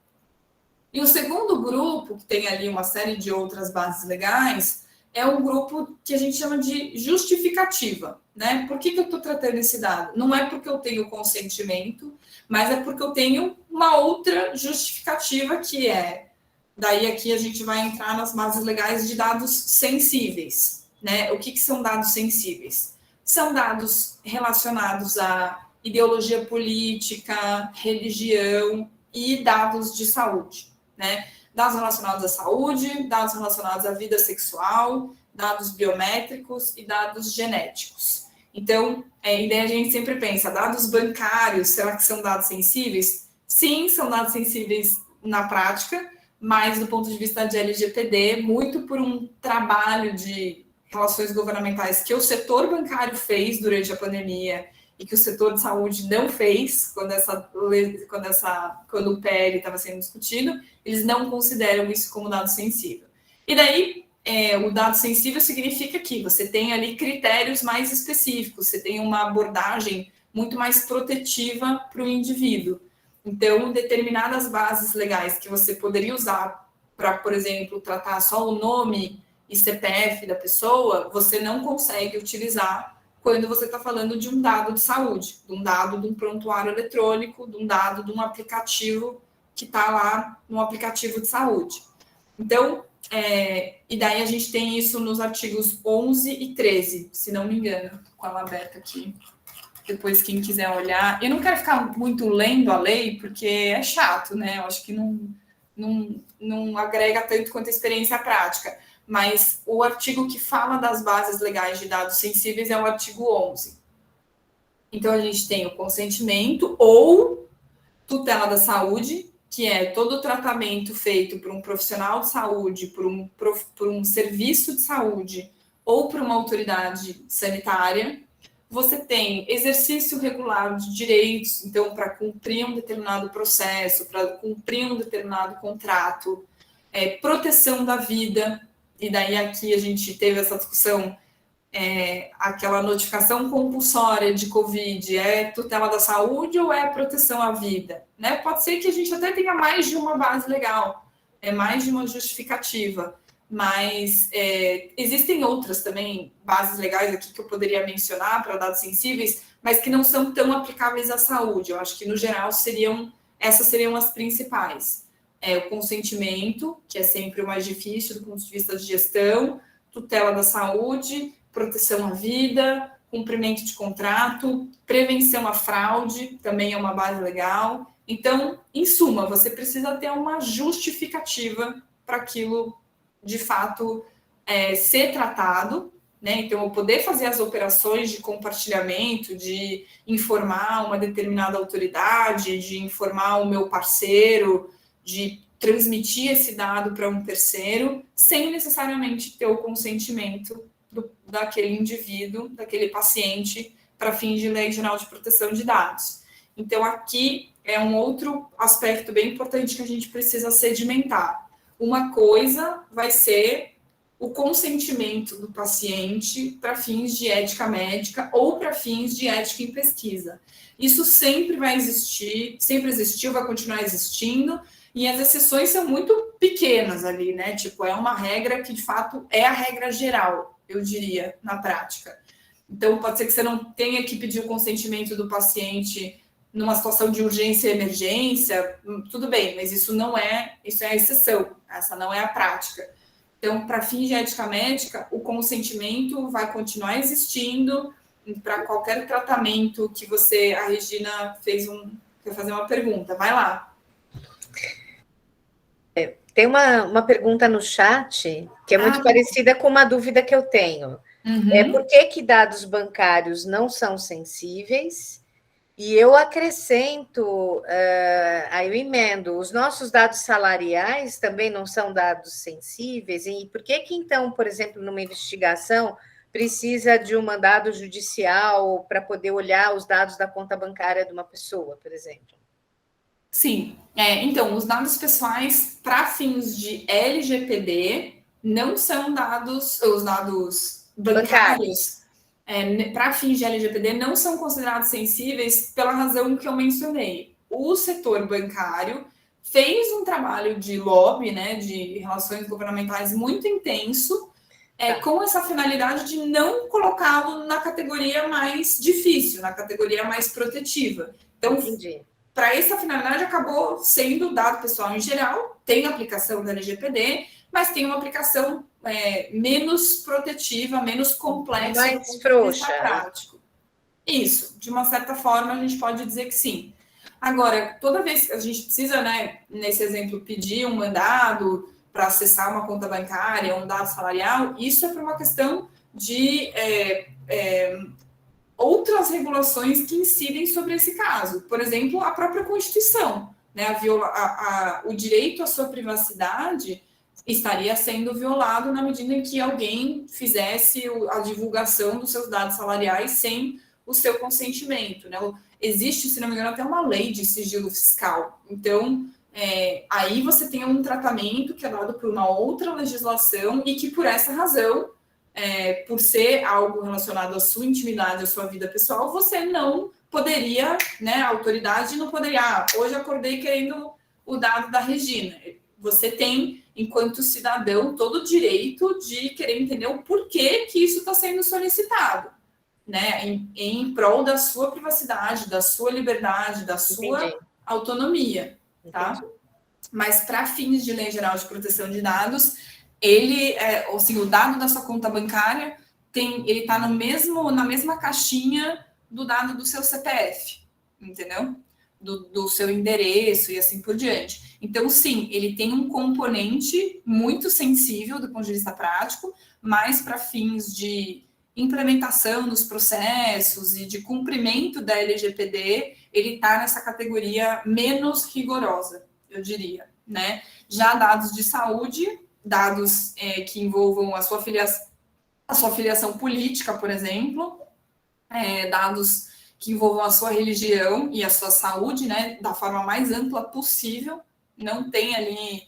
E o segundo grupo, que tem ali uma série de outras bases legais, é um grupo que a gente chama de justificativa, né? Por que eu estou tratando esse dado? Não é porque eu tenho consentimento, mas é porque eu tenho uma outra justificativa que é... Daí aqui a gente vai entrar nas bases legais de dados sensíveis, né? O que são dados sensíveis? são dados relacionados à ideologia política, religião e dados de saúde, né? Dados relacionados à saúde, dados relacionados à vida sexual, dados biométricos e dados genéticos. Então, e daí a gente sempre pensa, dados bancários, será que são dados sensíveis? Sim, são dados sensíveis na prática, mas do ponto de vista de LGPD, muito por um trabalho de relações governamentais que o setor bancário fez durante a pandemia e que o setor de saúde não fez quando o PL estava sendo discutido, eles não consideram isso como dado sensível. E daí, o dado sensível significa que você tem ali critérios mais específicos, você tem uma abordagem muito mais protetiva para o indivíduo. Então, determinadas bases legais que você poderia usar para, por exemplo, tratar só o nome e CPF da pessoa, você não consegue utilizar quando você está falando de um dado de saúde, de um dado de um prontuário eletrônico, de um dado de um aplicativo que está lá no aplicativo de saúde. Então, e daí a gente tem isso nos artigos 11 e 13, se não me engano, com ela aberta aqui. Depois, quem quiser olhar. Eu não quero ficar muito lendo a lei, porque é chato, né? Eu acho que não agrega tanto quanto a experiência prática. Mas o artigo que fala das bases legais de dados sensíveis é o artigo 11. Então, a gente tem o consentimento ou tutela da saúde, que é todo o tratamento feito por um profissional de saúde, por um serviço de saúde ou por uma autoridade sanitária. Você tem exercício regular de direitos, então, para cumprir um determinado processo, para cumprir um determinado contrato, proteção da vida, e daí aqui a gente teve essa discussão, aquela notificação compulsória de Covid, é tutela da saúde ou é proteção à vida? Né? Pode ser que a gente até tenha mais de uma base legal, mais de uma justificativa, mas existem outras também bases legais aqui que eu poderia mencionar para dados sensíveis, mas que não são tão aplicáveis à saúde. Eu acho que, no geral, essas seriam as principais. O consentimento, que é sempre o mais difícil do ponto de vista de gestão, tutela da saúde, proteção à vida, cumprimento de contrato, prevenção à fraude, também é uma base legal. Então, em suma, você precisa ter uma justificativa para aquilo de fato ser tratado, né? Então, eu poder fazer as operações de compartilhamento, de informar uma determinada autoridade, de informar o meu parceiro, de transmitir esse dado para um terceiro, sem necessariamente ter o consentimento daquele indivíduo, daquele paciente, para fins de Lei Geral de Proteção de Dados. Então, aqui é um outro aspecto bem importante que a gente precisa sedimentar. Uma coisa vai ser o consentimento do paciente para fins de ética médica ou para fins de ética em pesquisa. Isso sempre vai existir, sempre existiu, vai continuar existindo, e as exceções são muito pequenas ali, né? Tipo, é uma regra que, de fato, é a regra geral, eu diria, na prática. Então, pode ser que você não tenha que pedir o consentimento do paciente numa situação de urgência e emergência, tudo bem, mas isso é a exceção, essa não é a prática. Então, para fins de ética médica, o consentimento vai continuar existindo para qualquer tratamento que a Regina quer fazer uma pergunta, vai lá. Tem uma pergunta no chat que é muito parecida com uma dúvida que eu tenho. Uhum. Por que dados bancários não são sensíveis? E eu acrescento, aí eu emendo, os nossos dados salariais também não são dados sensíveis? E por que então, por exemplo, numa investigação, precisa de um mandado judicial para poder olhar os dados da conta bancária de uma pessoa, por exemplo? Sim, então, os dados pessoais para fins de LGPD não são dados, os dados bancários para fins de LGPD não são considerados sensíveis pela razão que eu mencionei. O setor bancário fez um trabalho de lobby, né, de relações governamentais muito intenso, com essa finalidade de não colocá-lo na categoria mais difícil, na categoria mais protetiva. Então, para essa finalidade, acabou sendo dado pessoal em geral, tem aplicação da LGPD, mas tem uma aplicação menos protetiva, menos complexa, mais frouxa, prático. Isso, de uma certa forma, a gente pode dizer que sim. Agora, toda vez que a gente precisa, né, nesse exemplo, pedir um mandado para acessar uma conta bancária, um dado salarial, isso é por uma questão de outras regulações que incidem sobre esse caso. Por exemplo, a própria Constituição, né, o direito à sua privacidade estaria sendo violado na medida em que alguém fizesse a divulgação dos seus dados salariais sem o seu consentimento, né? Existe, se não me engano, até uma lei de sigilo fiscal. Então, aí você tem um tratamento que é dado por uma outra legislação e que, por essa razão, por ser algo relacionado à sua intimidade, à sua vida pessoal, você não poderia, né, a autoridade não poderia, hoje acordei querendo o dado da Regina. Você tem, enquanto cidadão, todo o direito de querer entender o porquê que isso está sendo solicitado, né, em prol da sua privacidade, da sua liberdade, da sua autonomia, tá? Mas para fins de Lei Geral de Proteção de Dados, assim, o dado da sua conta bancária ele está na mesma caixinha do dado do seu CPF, entendeu? Do seu endereço e assim por diante. Então, sim, ele tem um componente muito sensível do ponto de vista prático, mas para fins de implementação dos processos e de cumprimento da LGPD, ele está nessa categoria menos rigorosa, eu diria, né? Já dados de saúde, dados que envolvam a sua filiação política, por exemplo, dados que envolvam a sua religião e a sua saúde, né, da forma mais ampla possível, não tem ali,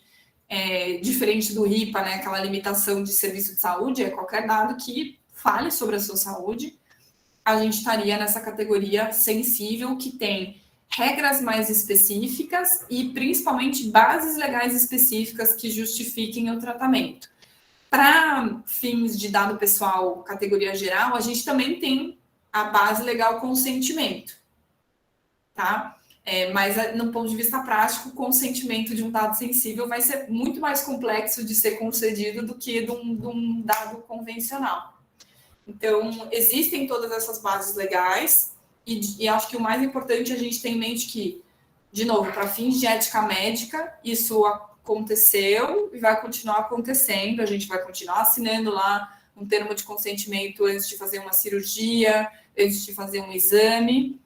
diferente do RIPA, né, aquela limitação de serviço de saúde, qualquer dado que fale sobre a sua saúde, a gente estaria nessa categoria sensível que tem regras mais específicas e principalmente bases legais específicas que justifiquem o tratamento. Para fins de dado pessoal, categoria geral, a gente também tem a base legal consentimento, tá? Mas no ponto de vista prático, o consentimento de um dado sensível vai ser muito mais complexo de ser concedido do que de um dado convencional. Então, existem todas essas bases legais e acho que o mais importante é a gente ter em mente que, de novo, para fins de ética médica, isso aconteceu e vai continuar acontecendo, a gente vai continuar assinando lá um termo de consentimento antes de fazer uma cirurgia, antes de fazer um exame,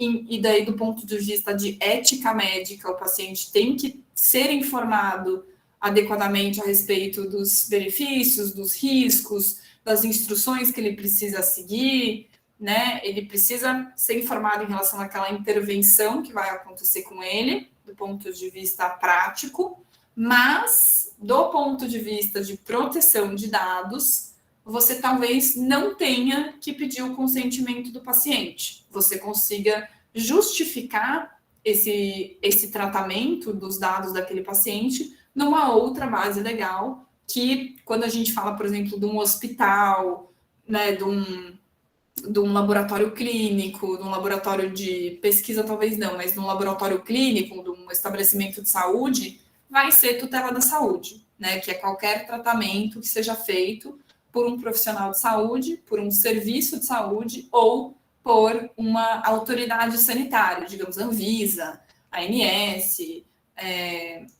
e daí do ponto de vista de ética médica, o paciente tem que ser informado adequadamente a respeito dos benefícios, dos riscos, das instruções que ele precisa seguir, né? Ele precisa ser informado em relação àquela intervenção que vai acontecer com ele, do ponto de vista prático, mas do ponto de vista de proteção de dados, você talvez não tenha que pedir o consentimento do paciente. Você consiga justificar esse tratamento dos dados daquele paciente numa outra base legal, que quando a gente fala, por exemplo, de um hospital, né, de um laboratório clínico, de um laboratório de pesquisa, talvez não, mas de um laboratório clínico, de um estabelecimento de saúde, vai ser tutela da saúde, né, que é qualquer tratamento que seja feito por um profissional de saúde, por um serviço de saúde ou por uma autoridade sanitária, digamos, a Anvisa, a ANS,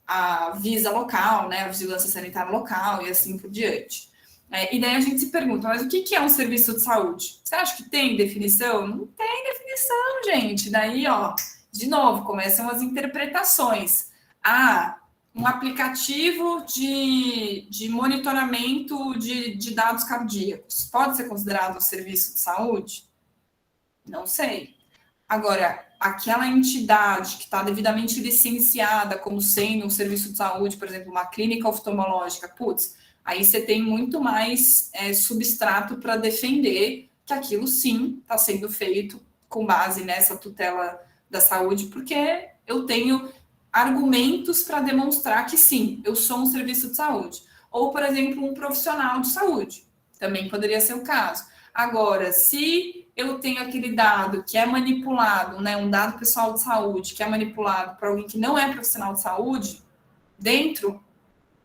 a Visa local, né, a Vigilância Sanitária local e assim por diante. E daí a gente se pergunta, mas o que é um serviço de saúde? Você acha que tem definição? Não tem definição, gente. Daí, de novo, começam as interpretações. Um aplicativo de monitoramento de dados cardíacos pode ser considerado um serviço de saúde? Não sei. Agora, aquela entidade que está devidamente licenciada como sendo um serviço de saúde, por exemplo, uma clínica oftalmológica, aí você tem muito mais substrato para defender que aquilo sim está sendo feito com base nessa tutela da saúde, porque eu tenho argumentos para demonstrar que sim, eu sou um serviço de saúde. Ou, por exemplo, um profissional de saúde, também poderia ser o caso. Agora, se eu tenho aquele dado que é manipulado, né, um dado pessoal de saúde que é manipulado para alguém que não é profissional de saúde, dentro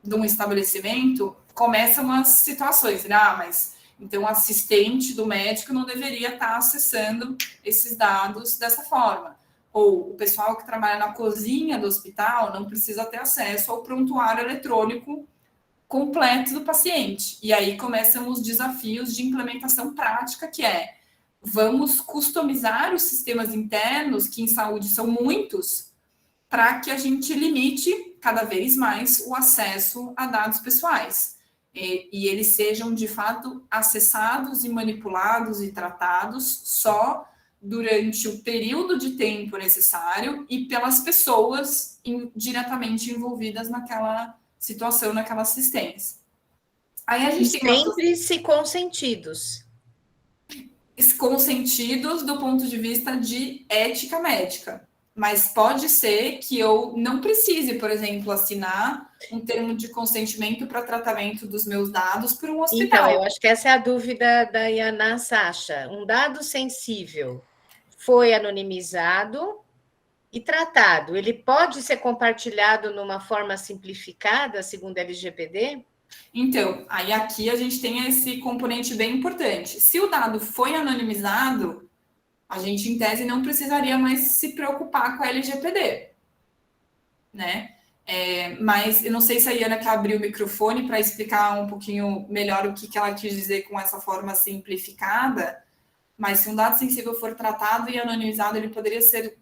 de um estabelecimento, começam as situações, né? Mas então o assistente do médico não deveria estar acessando esses dados dessa forma. Ou o pessoal que trabalha na cozinha do hospital não precisa ter acesso ao prontuário eletrônico completo do paciente. E aí começam os desafios de implementação prática, que é: vamos customizar os sistemas internos, que em saúde são muitos, para que a gente limite cada vez mais o acesso a dados pessoais. E eles sejam, de fato, acessados e manipulados e tratados só durante o período de tempo necessário e pelas pessoas diretamente envolvidas naquela situação, naquela assistência. Aí a gente tem sempre se consentidos. Consentidos do ponto de vista de ética médica. Mas pode ser que eu não precise, por exemplo, assinar um termo de consentimento para tratamento dos meus dados por um hospital. Então, eu acho que essa é a dúvida da Yana Sacha. Um dado sensível foi anonimizado e tratado. Ele pode ser compartilhado numa forma simplificada, segundo a LGPD? Então, aí aqui a gente tem esse componente bem importante. Se o dado foi anonimizado, a gente, em tese, não precisaria mais se preocupar com a LGPD, né? Mas eu não sei se a Yana quer abrir o microfone para explicar um pouquinho melhor o que ela quis dizer com essa forma simplificada, mas se um dado sensível for tratado e anonimizado, ele poderia ser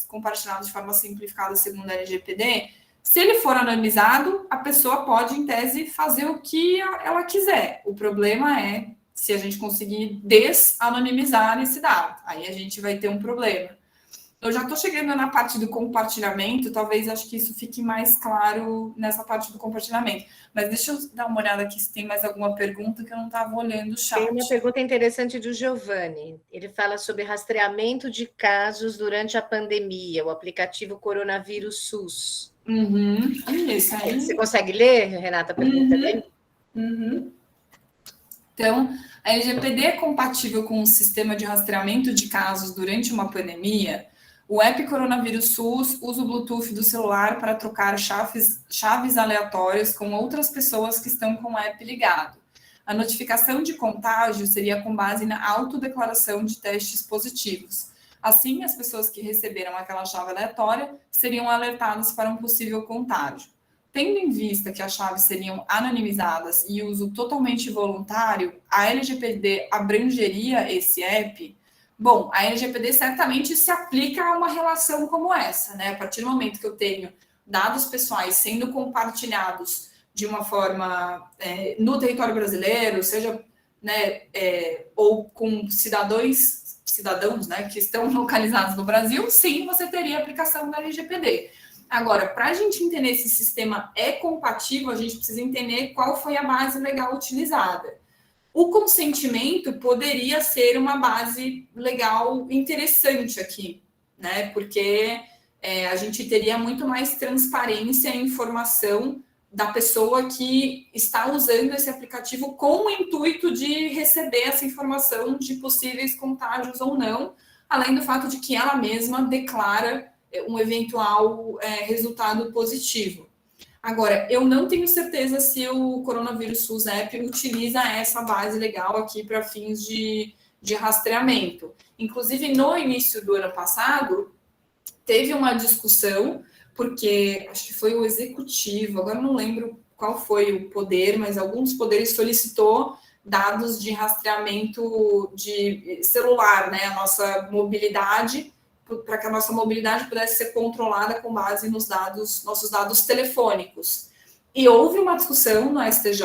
compartilhado de forma simplificada segundo a LGPD. Se ele for anonimizado, a pessoa pode, em tese, fazer o que ela quiser. O problema é se a gente conseguir desanonimizar esse dado. Aí a gente vai ter um problema. Eu já estou chegando na parte do compartilhamento, talvez acho que isso fique mais claro nessa parte do compartilhamento. Mas deixa eu dar uma olhada aqui se tem mais alguma pergunta que eu não estava olhando o chat. Tem uma pergunta interessante do Giovanni. Ele fala sobre rastreamento de casos durante a pandemia, o aplicativo Coronavírus SUS. Isso aí. Você consegue ler, Renata, a pergunta dele? Então, a LGPD é compatível com o sistema de rastreamento de casos durante uma pandemia. O app Coronavírus SUS usa o Bluetooth do celular para trocar chaves aleatórias com outras pessoas que estão com o app ligado. A notificação de contágio seria com base na autodeclaração de testes positivos. Assim, as pessoas que receberam aquela chave aleatória seriam alertadas para um possível contágio. Tendo em vista que as chaves seriam anonimizadas e uso totalmente voluntário, a LGPD abrangeria esse app? Bom, a LGPD certamente se aplica a uma relação como essa, né? A partir do momento que eu tenho dados pessoais sendo compartilhados de uma forma no território brasileiro, seja, né, ou com cidadãos, né, que estão localizados no Brasil, sim, você teria aplicação da LGPD. Agora, para a gente entender se o sistema é compatível, a gente precisa entender qual foi a base legal utilizada. O consentimento poderia ser uma base legal interessante aqui, né? Porque a gente teria muito mais transparência e informação da pessoa que está usando esse aplicativo com o intuito de receber essa informação de possíveis contágios ou não, além do fato de que ela mesma declara um eventual resultado positivo. Agora, eu não tenho certeza se o Coronavírus SUS App utiliza essa base legal aqui para fins de rastreamento. Inclusive, no início do ano passado, teve uma discussão, porque acho que foi o executivo, agora não lembro qual foi o poder, mas alguns poderes solicitou dados de rastreamento de celular, né, a nossa mobilidade, para que a nossa mobilidade pudesse ser controlada com base nos nossos dados telefônicos. E houve uma discussão no STJ,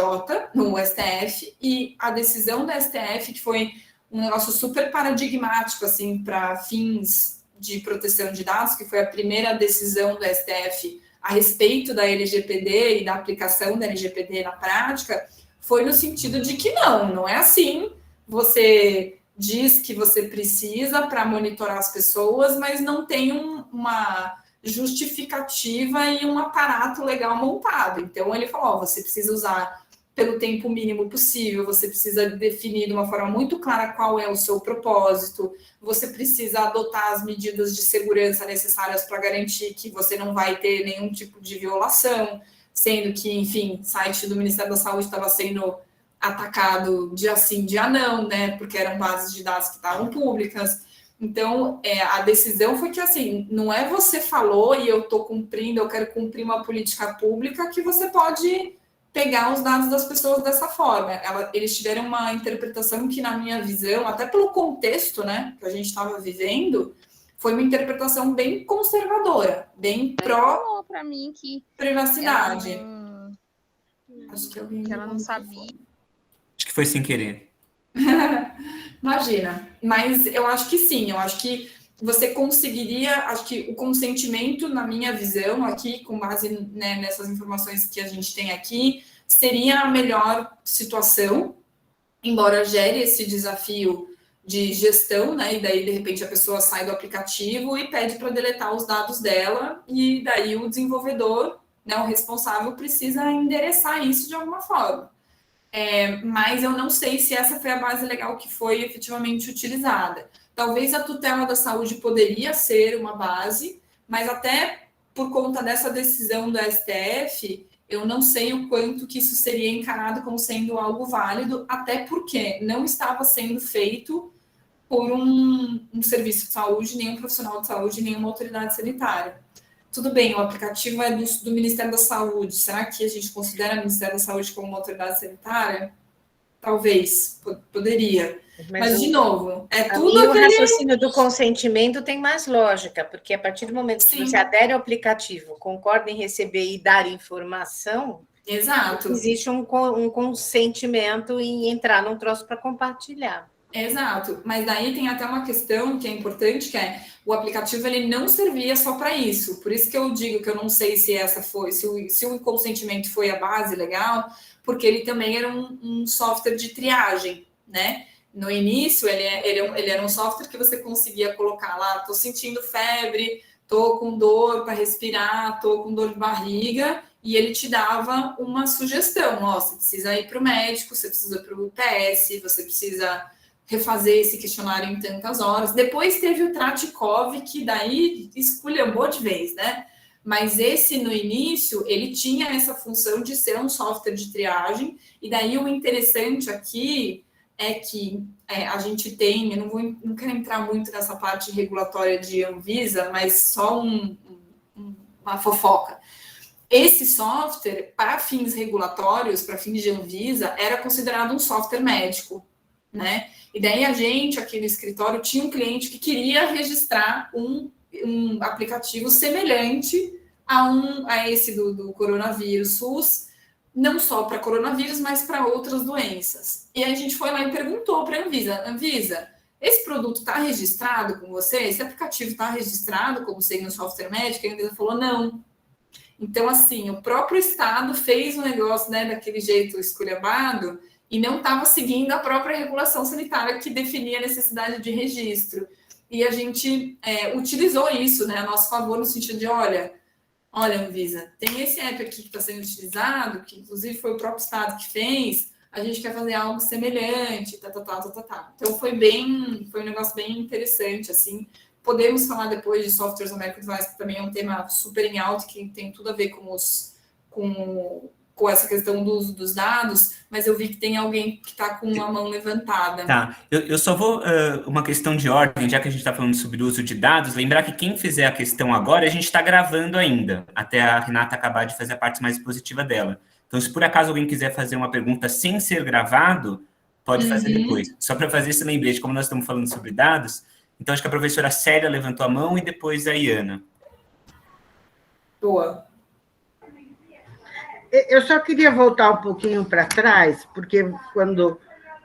no STF, e a decisão da STF, que foi um negócio super paradigmático, assim, para fins de proteção de dados, que foi a primeira decisão do STF a respeito da LGPD e da aplicação da LGPD na prática, foi no sentido de que não é assim, você diz que você precisa para monitorar as pessoas, mas não tem uma justificativa e um aparato legal montado. Então, ele falou, você precisa usar pelo tempo mínimo possível, você precisa definir de uma forma muito clara qual é o seu propósito, você precisa adotar as medidas de segurança necessárias para garantir que você não vai ter nenhum tipo de violação. sendo que, enfim, o site do Ministério da Saúde estava sendo atacado dia sim, dia não, né? Porque eram bases de dados que estavam públicas. Então, a decisão foi que, assim, não é você falou e eu estou cumprindo, eu quero cumprir uma política pública que você pode pegar os dados das pessoas dessa forma. Eles tiveram uma interpretação que, na minha visão, até pelo contexto, né, que a gente estava vivendo, foi uma interpretação bem conservadora, bem para mim que privacidade. Acho que ela não sabia. Acho que foi sem querer. Imagina, mas eu acho que sim, eu acho que você conseguiria, acho que o consentimento, na minha visão aqui, com base, né, nessas informações que a gente tem aqui, seria a melhor situação, embora gere esse desafio de gestão, né, e daí, de repente, a pessoa sai do aplicativo e pede para deletar os dados dela, e daí o desenvolvedor, né, o responsável, precisa endereçar isso de alguma forma. Mas eu não sei se essa foi a base legal que foi efetivamente utilizada. Talvez a tutela da saúde poderia ser uma base, mas até por conta dessa decisão do STF, eu não sei o quanto que isso seria encarado como sendo algo válido, até porque não estava sendo feito por um serviço de saúde, nem um profissional de saúde, nem uma autoridade sanitária. Tudo bem, o aplicativo é do Ministério da Saúde. Será que a gente considera o Ministério da Saúde como uma autoridade sanitária? Talvez, poderia. Mas de novo, tudo o raciocínio do consentimento tem mais lógica, porque a partir do momento que você adere ao aplicativo, concorda em receber e dar informação, exato, existe um consentimento em entrar num troço para compartilhar. Exato, mas daí tem até uma questão que é importante, que é o aplicativo ele não servia só para isso. Por isso que eu digo que eu não sei se essa foi, se o consentimento foi a base legal, porque ele também era um software de triagem, né? No início, ele era um software que você conseguia colocar lá, tô sentindo febre, tô com dor para respirar, tô com dor de barriga, e ele te dava uma sugestão, ó, você precisa ir para o médico, você precisa ir para o UTS, você precisa refazer esse questionário em tantas horas. Depois teve o Tratikov, que daí esculhambou de vez, né? Mas esse, no início, ele tinha essa função de ser um software de triagem, e daí o interessante aqui é que a gente tem, eu não quero entrar muito nessa parte regulatória de Anvisa, mas só uma fofoca. Esse software, para fins regulatórios, para fins de Anvisa, era considerado um software médico, né? E daí a gente, aqui no escritório, tinha um cliente que queria registrar um aplicativo semelhante a esse do coronavírus SUS, não só para coronavírus, mas para outras doenças. E aí a gente foi lá e perguntou para a Anvisa, esse produto está registrado com você? Esse aplicativo está registrado como sendo um software médico? E a Anvisa falou, não. Então, assim, o próprio Estado fez um negócio, né, daquele jeito esculhambado, e não estava seguindo a própria regulação sanitária que definia a necessidade de registro. E a gente utilizou isso, né, a nosso favor, no sentido de, olha, Anvisa, tem esse app aqui que está sendo utilizado, que inclusive foi o próprio Estado que fez, a gente quer fazer algo semelhante, Então foi um negócio bem interessante, assim. Podemos falar depois de softwares on medical device, que também é um tema super em alta, que tem tudo a ver com essa questão dos dados, mas eu vi que tem alguém que está com uma mão levantada. Tá, eu só vou, uma questão de ordem, já que a gente está falando sobre o uso de dados, lembrar que quem fizer a questão agora, a gente está gravando ainda, até a Renata acabar de fazer a parte mais positiva dela. Então, se por acaso alguém quiser fazer uma pergunta sem ser gravado, pode fazer depois. Só para fazer esse lembrete, como nós estamos falando sobre dados, então acho que a professora Célia levantou a mão e depois a Iana. Boa. Eu só queria voltar um pouquinho para trás, porque quando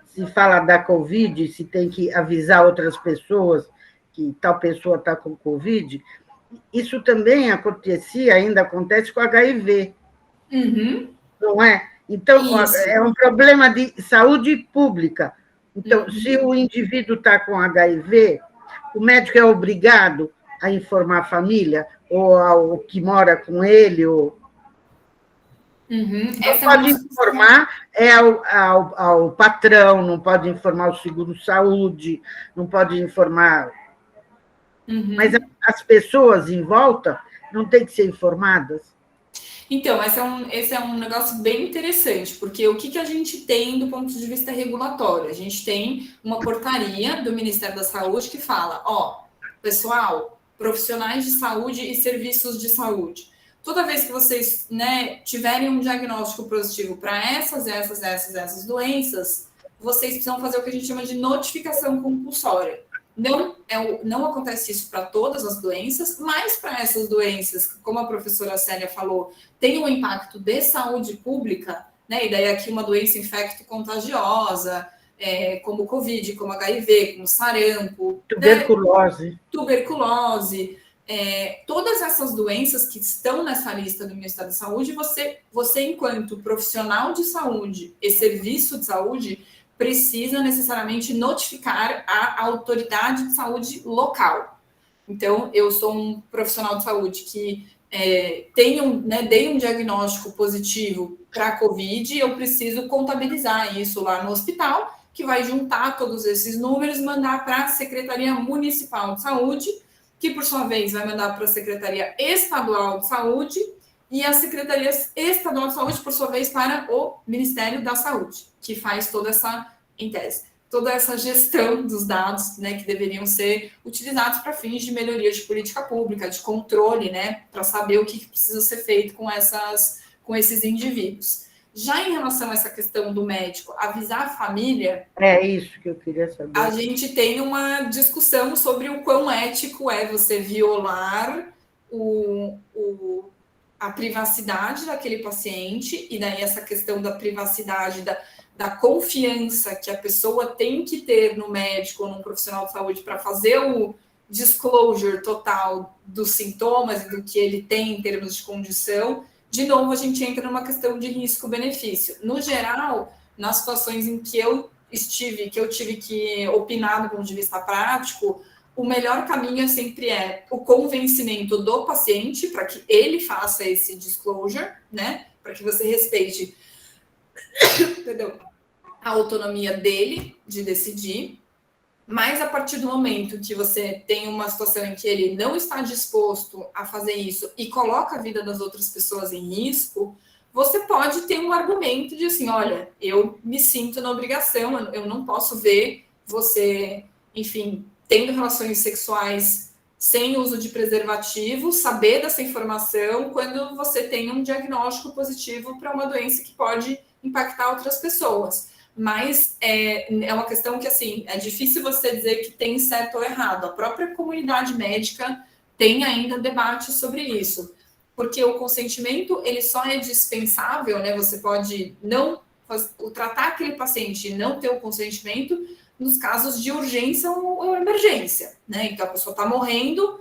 se fala da Covid, se tem que avisar outras pessoas que tal pessoa está com Covid, isso também acontecia, ainda acontece com HIV, não é? Então, isso é um problema de saúde pública. Então, se o indivíduo está com HIV, o médico é obrigado a informar a família, ou ao que mora com ele, ou... Não pode informar ao patrão, não pode informar o seguro-saúde, não pode informar... Mas as pessoas em volta não têm que ser informadas? Então, esse é um negócio bem interessante, porque o que a gente tem do ponto de vista regulatório? A gente tem uma portaria do Ministério da Saúde que fala, pessoal, profissionais de saúde e serviços de saúde, toda vez que vocês, né, tiverem um diagnóstico positivo para essas doenças, vocês precisam fazer o que a gente chama de notificação compulsória. Não acontece isso para todas as doenças, mas para essas doenças, como a professora Célia falou, tem um impacto de saúde pública, né? E daí aqui uma doença infecto-contagiosa, como Covid, como HIV, como sarampo, tuberculose. Né? Tuberculose. Todas essas doenças que estão nessa lista do Ministério da Saúde, você enquanto profissional de saúde e serviço de saúde, precisa necessariamente notificar a autoridade de saúde local. Então, eu sou um profissional de saúde que dei um diagnóstico positivo para a Covid, eu preciso contabilizar isso lá no hospital, que vai juntar todos esses números e mandar para a Secretaria Municipal de Saúde, que, por sua vez, vai mandar para a Secretaria Estadual de Saúde, e a Secretaria Estadual de Saúde, por sua vez, para o Ministério da Saúde, que faz toda essa gestão dos dados, né, que deveriam ser utilizados para fins de melhoria de política pública, de controle, né, para saber o que precisa ser feito com esses indivíduos. Já em relação a essa questão do médico avisar a família... É isso que eu queria saber. A gente tem uma discussão sobre o quão ético é você violar a privacidade daquele paciente, e daí essa questão da privacidade, da confiança que a pessoa tem que ter no médico ou num profissional de saúde para fazer o disclosure total dos sintomas e do que ele tem em termos de condição. De novo, a gente entra numa questão de risco-benefício. No geral, nas situações em que eu tive que opinar do ponto de vista prático, o melhor caminho sempre é o convencimento do paciente para que ele faça esse disclosure, né? Para que você respeite a autonomia dele de decidir. Mas a partir do momento que você tem uma situação em que ele não está disposto a fazer isso e coloca a vida das outras pessoas em risco, você pode ter um argumento de assim, olha, eu me sinto na obrigação, eu não posso ver você, enfim, tendo relações sexuais sem uso de preservativo, saber dessa informação quando você tem um diagnóstico positivo para uma doença que pode impactar outras pessoas. Mas é uma questão que, assim, é difícil você dizer que tem certo ou errado. A própria comunidade médica tem ainda debate sobre isso. Porque o consentimento, ele só é dispensável, né? Você pode não tratar aquele paciente e não ter o consentimento nos casos de urgência ou emergência, né? Então, a pessoa está morrendo,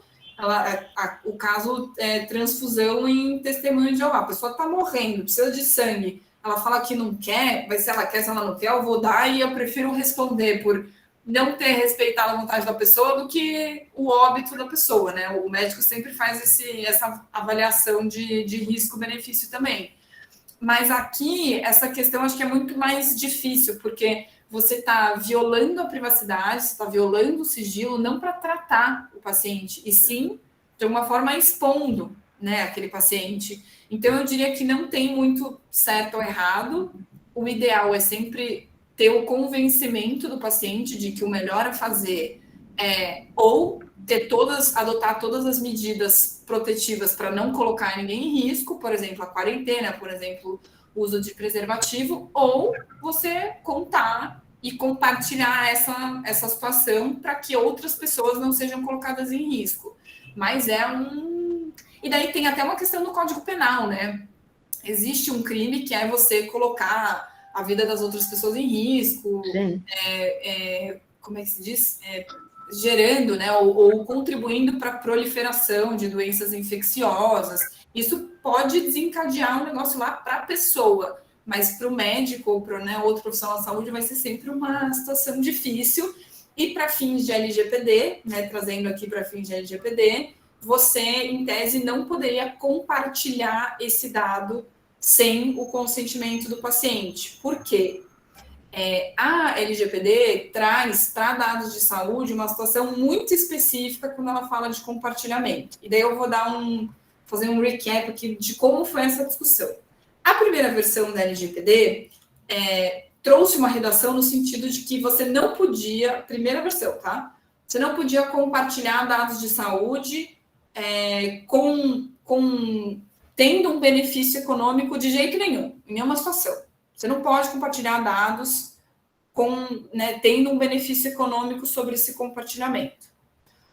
o caso é transfusão em testemunho de Jeová. A pessoa está morrendo, precisa de sangue. Ela fala que não quer, mas se ela quer, se ela não quer, eu vou dar e eu prefiro responder por não ter respeitado a vontade da pessoa do que o óbito da pessoa, né? O médico sempre faz essa avaliação de risco-benefício também. Mas aqui, essa questão acho que é muito mais difícil, porque você está violando a privacidade, você está violando o sigilo, não para tratar o paciente, e sim, de uma forma, expondo, né, aquele paciente. Então, eu diria que não tem muito certo ou errado. O ideal é sempre ter o convencimento do paciente de que o melhor a fazer é ou adotar todas as medidas protetivas para não colocar ninguém em risco, por exemplo, a quarentena, por exemplo, o uso de preservativo, ou você contar e compartilhar essa situação para que outras pessoas não sejam colocadas em risco. Mas E daí tem até uma questão do Código Penal, né? Existe um crime que é você colocar a vida das outras pessoas em risco, como é que se diz? Gerando, né? Ou contribuindo para a proliferação de doenças infecciosas. Isso pode desencadear um negócio lá para a pessoa, mas para o médico ou para, né, outro profissional da saúde vai ser sempre uma situação difícil. E para fins de LGPD, né, trazendo aqui para fins de LGPD, você, em tese, não poderia compartilhar esse dado sem o consentimento do paciente. Por quê? A LGPD traz para dados de saúde uma situação muito específica quando ela fala de compartilhamento. E daí eu vou dar fazer um recap aqui de como foi essa discussão. A primeira versão da LGPD trouxe uma redação no sentido de que você não podia, primeira versão, tá? Você não podia compartilhar dados de saúde tendo um benefício econômico de jeito nenhum, em nenhuma situação. Você não pode compartilhar dados tendo um benefício econômico sobre esse compartilhamento.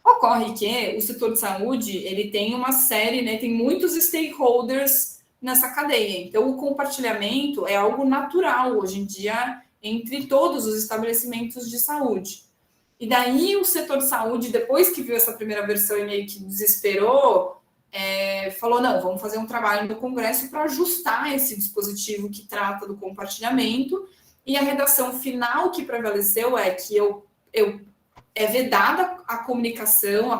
Ocorre que o setor de saúde, ele tem uma série, tem muitos stakeholders nessa cadeia. Então, o compartilhamento é algo natural hoje em dia entre todos os estabelecimentos de saúde. E daí o setor de saúde, depois que viu essa primeira versão e meio que desesperou, falou, não, vamos fazer um trabalho no Congresso para ajustar esse dispositivo que trata do compartilhamento, e a redação final que prevaleceu é que é vedada a comunicação,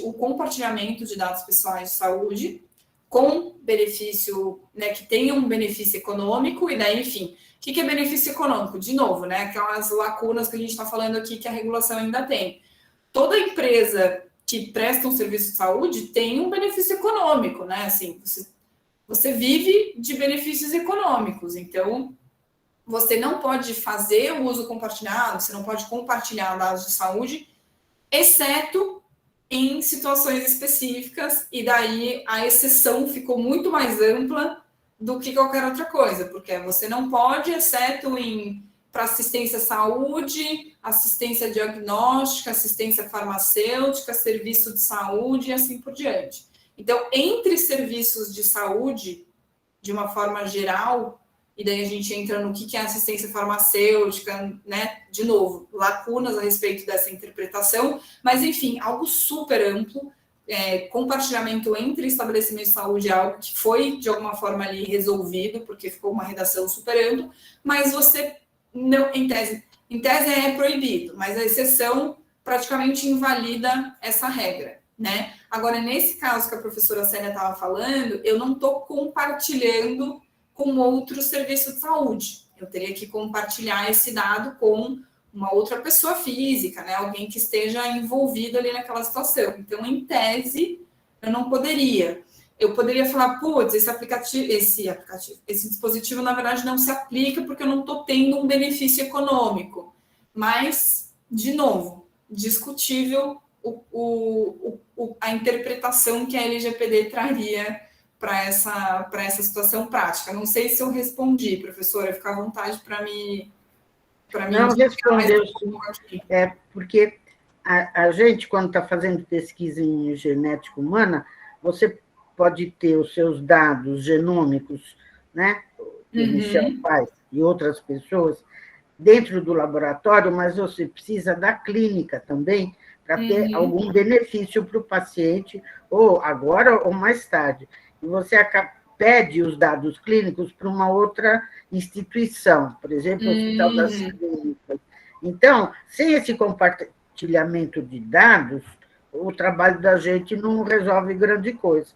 o compartilhamento de dados pessoais de saúde com benefício, que tenha um benefício econômico, e daí, enfim, o que é benefício econômico? De novo, aquelas lacunas que a gente está falando aqui que a regulação ainda tem. Toda empresa que presta um serviço de saúde tem um benefício econômico, Assim, você vive de benefícios econômicos, então você não pode fazer o uso compartilhado, você não pode compartilhar dados de saúde, exceto em situações específicas, e daí a exceção ficou muito mais ampla do que qualquer outra coisa, porque você não pode, exceto para assistência à saúde, assistência diagnóstica, assistência farmacêutica, serviço de saúde e assim por diante. Então, entre serviços de saúde, de uma forma geral, e daí a gente entra no que é assistência farmacêutica, De novo, lacunas a respeito dessa interpretação, mas, enfim, algo super amplo. Compartilhamento entre estabelecimentos de saúde é algo que foi, de alguma forma, ali resolvido, porque ficou uma redação super ampla, mas você não, em tese é proibido, mas a exceção praticamente invalida essa regra, Agora, nesse caso que a professora Célia estava falando, eu não estou compartilhando com outro serviço de saúde. Eu teria que compartilhar esse dado com uma outra pessoa física, Alguém que esteja envolvido ali naquela situação. Então, em tese, eu não poderia. Eu poderia falar, putz, esse dispositivo, na verdade, não se aplica porque eu não estou tendo um benefício econômico. Mas, de novo, discutível a interpretação que a LGPD traria para essa situação prática. Não sei se eu respondi, professora, fica à vontade para me... Não, respondeu sim. Porque a gente, quando está fazendo pesquisa em genética humana, você pode ter os seus dados genômicos, que o Michel faz, e outras pessoas, dentro do laboratório, mas você precisa da clínica também, para ter algum benefício para o paciente, ou agora ou mais tarde. E você pede os dados clínicos para uma outra instituição, por exemplo, o Hospital das Clínicas. Então, sem esse compartilhamento de dados, o trabalho da gente não resolve grande coisa.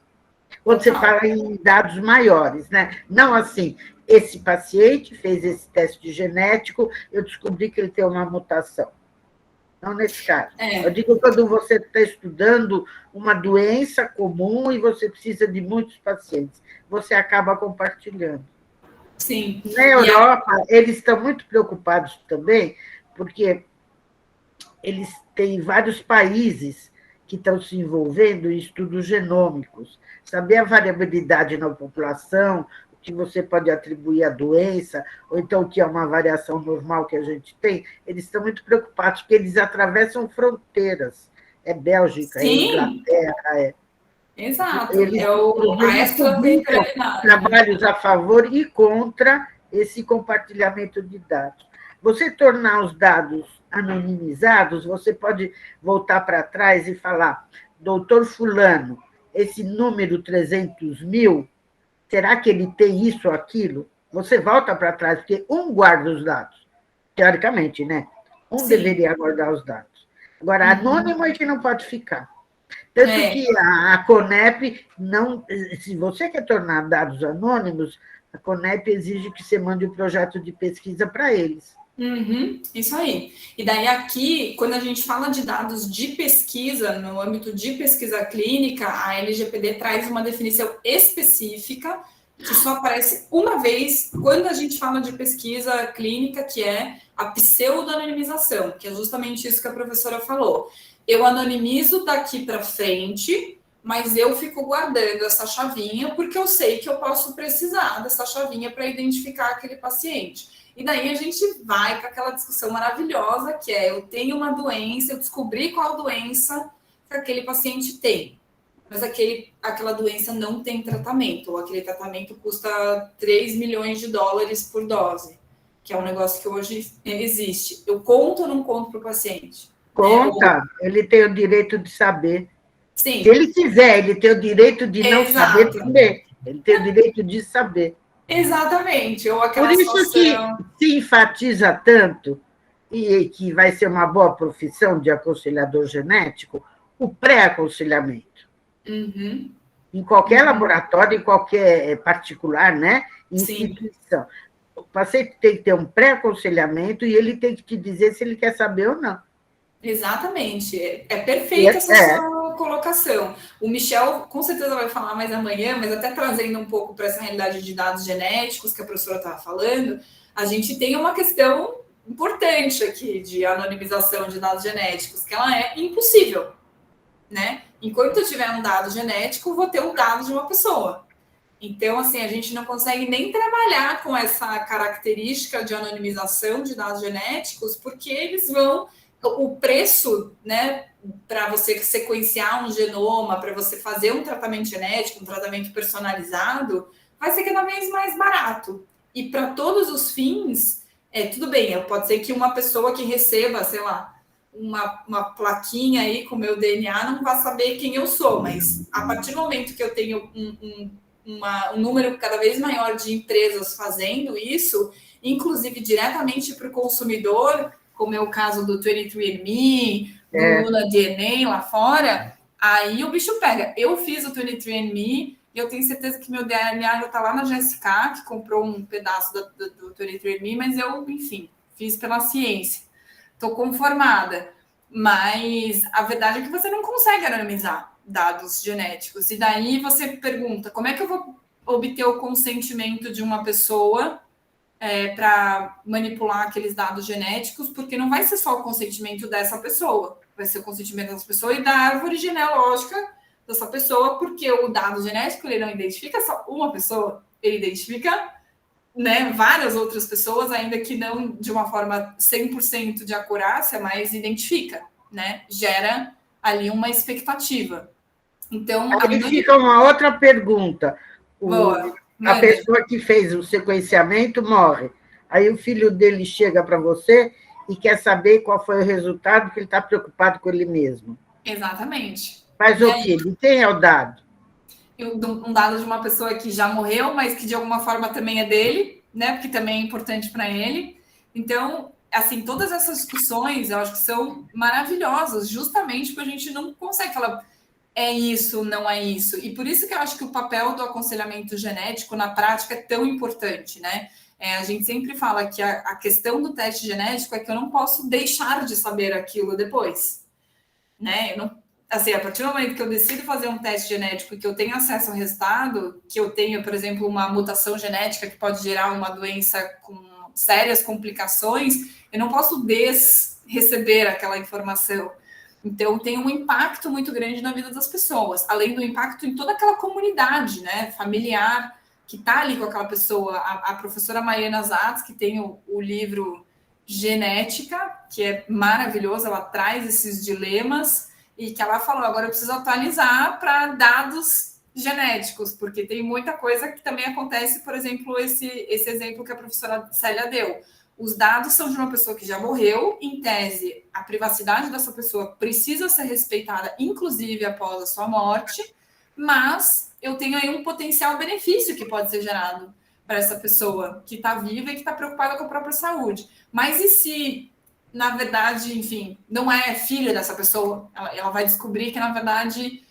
Quando você fala em dados maiores, Não assim, esse paciente fez esse teste genético, eu descobri que ele tem uma mutação. Não nesse caso. Eu digo quando você está estudando uma doença comum e você precisa de muitos pacientes, você acaba compartilhando. Sim. Na Europa, eles estão muito preocupados também, porque eles têm vários países que estão se envolvendo em estudos genômicos, saber a variabilidade na população, que você pode atribuir à doença, ou então que é uma variação normal que a gente tem, eles estão muito preocupados, porque eles atravessam fronteiras. É Bélgica, Sim. É Inglaterra, Exato. Eles publicam trabalhos a favor e contra esse compartilhamento de dados. Você tornar os dados anonimizados, você pode voltar para trás e falar, doutor fulano, esse número 300.000, será que ele tem isso ou aquilo? Você volta para trás, porque um guarda os dados, teoricamente, Um deveria guardar os dados. Agora, anônimo é que não pode ficar. Tanto que a CONEP não... Se você quer tornar dados anônimos, a CONEP exige que você mande um projeto de pesquisa para eles. Uhum, isso aí. E daí aqui, quando a gente fala de dados de pesquisa, no âmbito de pesquisa clínica, a LGPD traz uma definição específica que só aparece uma vez quando a gente fala de pesquisa clínica, que é a pseudo-anonimização, que é justamente isso que a professora falou. Eu anonimizo daqui para frente, mas eu fico guardando essa chavinha porque eu sei que eu posso precisar dessa chavinha para identificar aquele paciente. E daí a gente vai para aquela discussão maravilhosa que é: eu tenho uma doença, eu descobri qual doença que aquele paciente tem, mas aquela doença não tem tratamento, ou aquele tratamento custa 3 milhões de dólares por dose, que é um negócio que hoje existe. Eu conto ou não conto para o paciente? Conta, ele tem o direito de saber. Sim. Se ele quiser, ele tem o direito de não saber também. Ele tem o direito de saber. Exatamente. Ou aquela Por isso que se enfatiza tanto, e que vai ser uma boa profissão de aconselhador genético, o pré-aconselhamento. Uhum. Em qualquer laboratório, em qualquer particular, né? Instituição. Sim. O paciente tem que ter um pré-aconselhamento e ele tem que te dizer se ele quer saber ou não. Exatamente. É perfeita essa sua colocação. O Michel, com certeza, vai falar mais amanhã, mas até trazendo um pouco para essa realidade de dados genéticos que a professora estava falando, a gente tem uma questão importante aqui de anonimização de dados genéticos, que ela é impossível, né? Enquanto eu tiver um dado genético, vou ter um dado de uma pessoa. Então, assim, a gente não consegue nem trabalhar com essa característica de anonimização de dados genéticos, porque eles vão... O preço, né, para você sequenciar um genoma, para você fazer um tratamento genético, um tratamento personalizado, vai ser cada vez mais barato. E para todos os fins, tudo bem, pode ser que uma pessoa que receba, sei lá, uma plaquinha aí com o meu DNA não vá saber quem eu sou, mas a partir do momento que eu tenho um número cada vez maior de empresas fazendo isso, inclusive diretamente para o consumidor, como é o caso do 23andMe, do Luna DNA lá fora, aí o bicho pega. Eu fiz o 23andMe e eu tenho certeza que meu DNA está lá na GSK, que comprou um pedaço do 23andMe, mas eu, enfim, fiz pela ciência. Estou conformada. Mas a verdade é que você não consegue anonimizar dados genéticos. E daí você pergunta, como é que eu vou obter o consentimento de uma pessoa para manipular aqueles dados genéticos, porque não vai ser só o consentimento dessa pessoa, vai ser o consentimento dessa pessoa e da árvore genealógica dessa pessoa, porque o dado genético ele não identifica só uma pessoa, ele identifica, né, várias outras pessoas, ainda que não de uma forma 100% de acurácia, mas identifica, né, gera ali uma expectativa. Então, aí fica uma outra pergunta. Boa. A pessoa que fez o sequenciamento morre. Aí o filho dele chega para você e quer saber qual foi o resultado, porque ele está preocupado com ele mesmo. Exatamente. Mas o que? De quem é o dado? Um dado de uma pessoa que já morreu, mas que de alguma forma também é dele, né? Porque também é importante para ele. Então, assim, todas essas discussões eu acho que são maravilhosas, justamente porque a gente não consegue falar é isso, não é isso. E por isso que eu acho que o papel do aconselhamento genético na prática é tão importante, né? A gente sempre fala que a questão do teste genético é que eu não posso deixar de saber aquilo depois, né? Eu não, assim, a partir do momento que eu decido fazer um teste genético e que eu tenho acesso ao resultado, que eu tenho, por exemplo, uma mutação genética que pode gerar uma doença com sérias complicações, eu não posso receber aquela informação. Então, tem um impacto muito grande na vida das pessoas, além do impacto em toda aquela comunidade, né, familiar, que está ali com aquela pessoa. A professora Mariana Zatz, que tem o livro Genética, que é maravilhoso, ela traz esses dilemas, e que ela falou, agora eu preciso atualizar para dados genéticos, porque tem muita coisa que também acontece, por exemplo, esse exemplo que a professora Célia deu. Os dados são de uma pessoa que já morreu, em tese, a privacidade dessa pessoa precisa ser respeitada, inclusive após a sua morte, mas eu tenho aí um potencial benefício que pode ser gerado para essa pessoa que está viva e que está preocupada com a própria saúde. Mas e se, na verdade, enfim, não é filho dessa pessoa? Ela vai descobrir que, na verdade,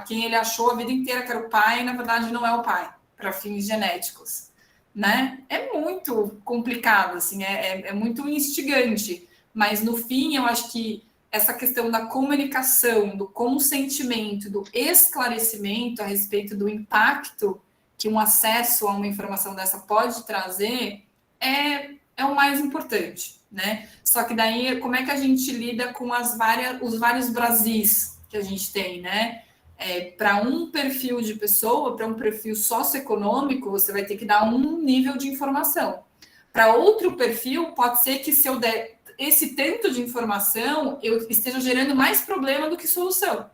quem ele achou a vida inteira que era o pai, na verdade, não é o pai, para fins genéticos. né? É muito complicado, assim, é muito instigante. Mas, no fim, eu acho que essa questão da comunicação, do consentimento, do esclarecimento a respeito do impacto que um acesso a uma informação dessa pode trazer é o mais importante, né? Só que daí, como é que a gente lida com os vários Brasis que a gente tem, né? Para um perfil de pessoa, para um perfil socioeconômico, você vai ter que dar um nível de informação. Para outro perfil, pode ser que se eu der esse tanto de informação, eu esteja gerando mais problema do que solução.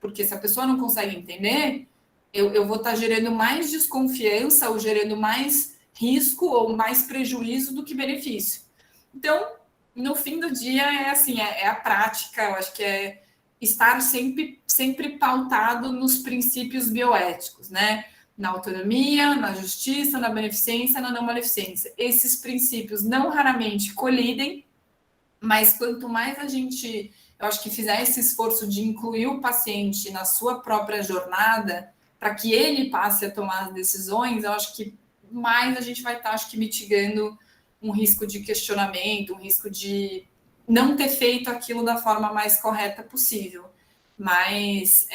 Porque se a pessoa não consegue entender, eu vou estar gerando mais desconfiança ou gerando mais risco ou mais prejuízo do que benefício. Então, no fim do dia, é a prática, eu acho que é estar sempre pautado nos princípios bioéticos, né? Na autonomia, na justiça, na beneficência, na não maleficência. Esses princípios não raramente colidem, mas quanto mais a gente, eu acho que fizer esse esforço de incluir o paciente na sua própria jornada, para que ele passe a tomar as decisões, eu acho que mais a gente vai estar, acho que, mitigando um risco de questionamento, um risco de não ter feito aquilo da forma mais correta possível. Mas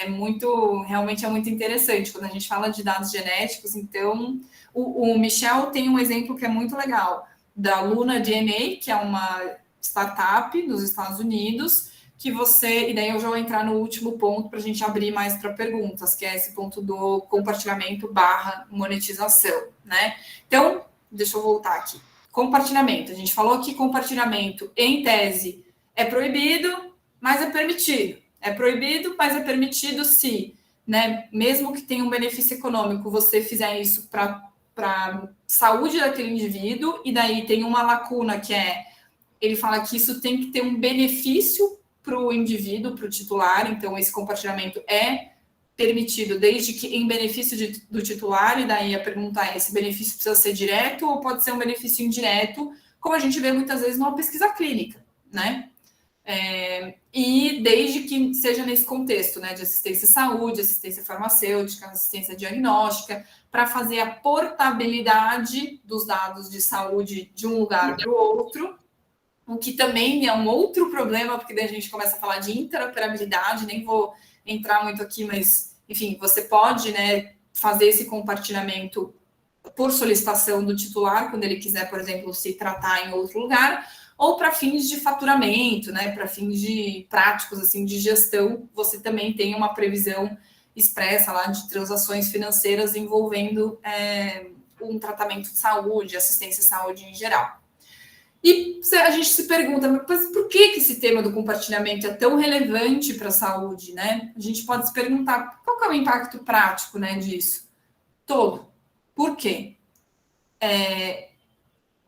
realmente é muito interessante quando a gente fala de dados genéticos. Então, o Michel tem um exemplo que é muito legal, da Luna DNA, que é uma startup nos Estados Unidos, e daí eu já vou entrar no último ponto para a gente abrir mais para perguntas, que é esse ponto do compartilhamento / monetização, né? Então, deixa eu voltar aqui. Compartilhamento. A gente falou que compartilhamento, em tese, é proibido, mas é permitido. É proibido, mas é permitido se, né, mesmo que tenha um benefício econômico, você fizer isso para a saúde daquele indivíduo, e daí tem uma lacuna que ele fala que isso tem que ter um benefício para o indivíduo, para o titular, então esse compartilhamento é permitido desde que em benefício do titular, e daí a pergunta é, esse benefício precisa ser direto ou pode ser um benefício indireto, como a gente vê muitas vezes numa pesquisa clínica, né? E desde que seja nesse contexto, né, de assistência à saúde, assistência farmacêutica, assistência diagnóstica, para fazer a portabilidade dos dados de saúde de um lugar para o outro, o que também é um outro problema, porque daí a gente começa a falar de interoperabilidade, nem vou entrar muito aqui, mas, enfim, você pode, né, fazer esse compartilhamento por solicitação do titular, quando ele quiser, por exemplo, se tratar em outro lugar, ou para fins de faturamento, né, para fins de práticos, assim, de gestão, você também tem uma previsão expressa lá de transações financeiras envolvendo um tratamento de saúde, assistência à saúde em geral. E a gente se pergunta, mas por que esse tema do compartilhamento é tão relevante para a saúde, né? A gente pode se perguntar, qual que é o impacto prático, né, disso? Todo. Por quê?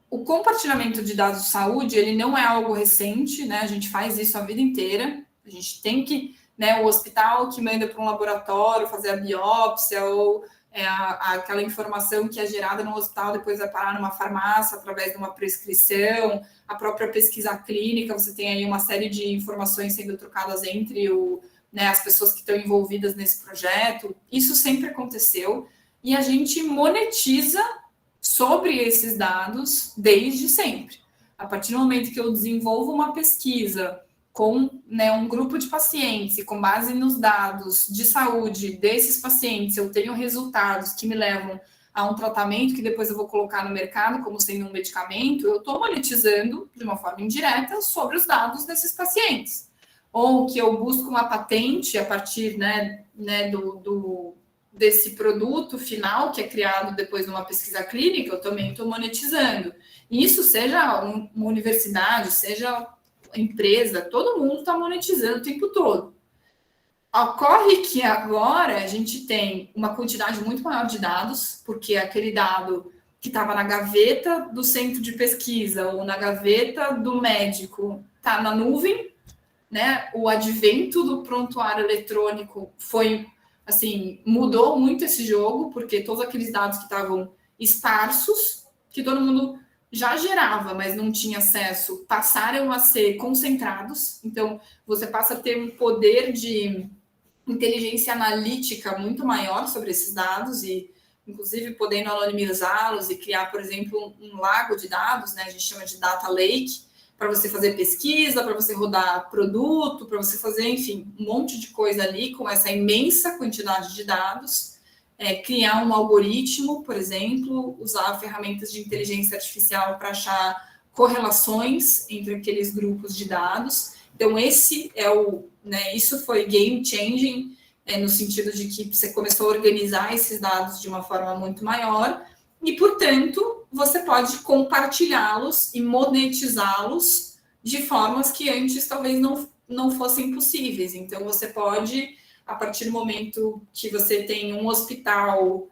O compartilhamento de dados de saúde, ele não é algo recente, né? A gente faz isso a vida inteira. A gente tem que, né, o hospital que manda para um laboratório fazer a biópsia ou aquela informação que é gerada no hospital depois vai parar numa farmácia através de uma prescrição, a própria pesquisa clínica, você tem aí uma série de informações sendo trocadas entre as pessoas que estão envolvidas nesse projeto. Isso sempre aconteceu e a gente monetiza sobre esses dados desde sempre. A partir do momento que eu desenvolvo uma pesquisa com, né, um grupo de pacientes e com base nos dados de saúde desses pacientes, eu tenho resultados que me levam a um tratamento que depois eu vou colocar no mercado como sendo um medicamento, eu estou monetizando de uma forma indireta sobre os dados desses pacientes. Ou que eu busco uma patente a partir, né, desse produto final que é criado depois de uma pesquisa clínica, eu também estou monetizando. E isso seja uma universidade, seja empresa, todo mundo está monetizando o tempo todo. Ocorre que agora a gente tem uma quantidade muito maior de dados, porque aquele dado que estava na gaveta do centro de pesquisa ou na gaveta do médico está na nuvem, né? O advento do prontuário eletrônico mudou muito esse jogo, porque todos aqueles dados que estavam esparsos, que todo mundo já gerava, mas não tinha acesso, passaram a ser concentrados. Então, você passa a ter um poder de inteligência analítica muito maior sobre esses dados e inclusive podendo anonimizá-los e criar, por exemplo, um lago de dados, né? A gente chama de data lake, para você fazer pesquisa, para você rodar produto, para você fazer, enfim, um monte de coisa ali com essa imensa quantidade de dados. Criar um algoritmo, por exemplo, usar ferramentas de inteligência artificial para achar correlações entre aqueles grupos de dados. Então, esse é isso foi game changing, no sentido de que você começou a organizar esses dados de uma forma muito maior e, portanto, você pode compartilhá-los e monetizá-los de formas que antes talvez não fossem possíveis. Então, você pode, a partir do momento que você tem um hospital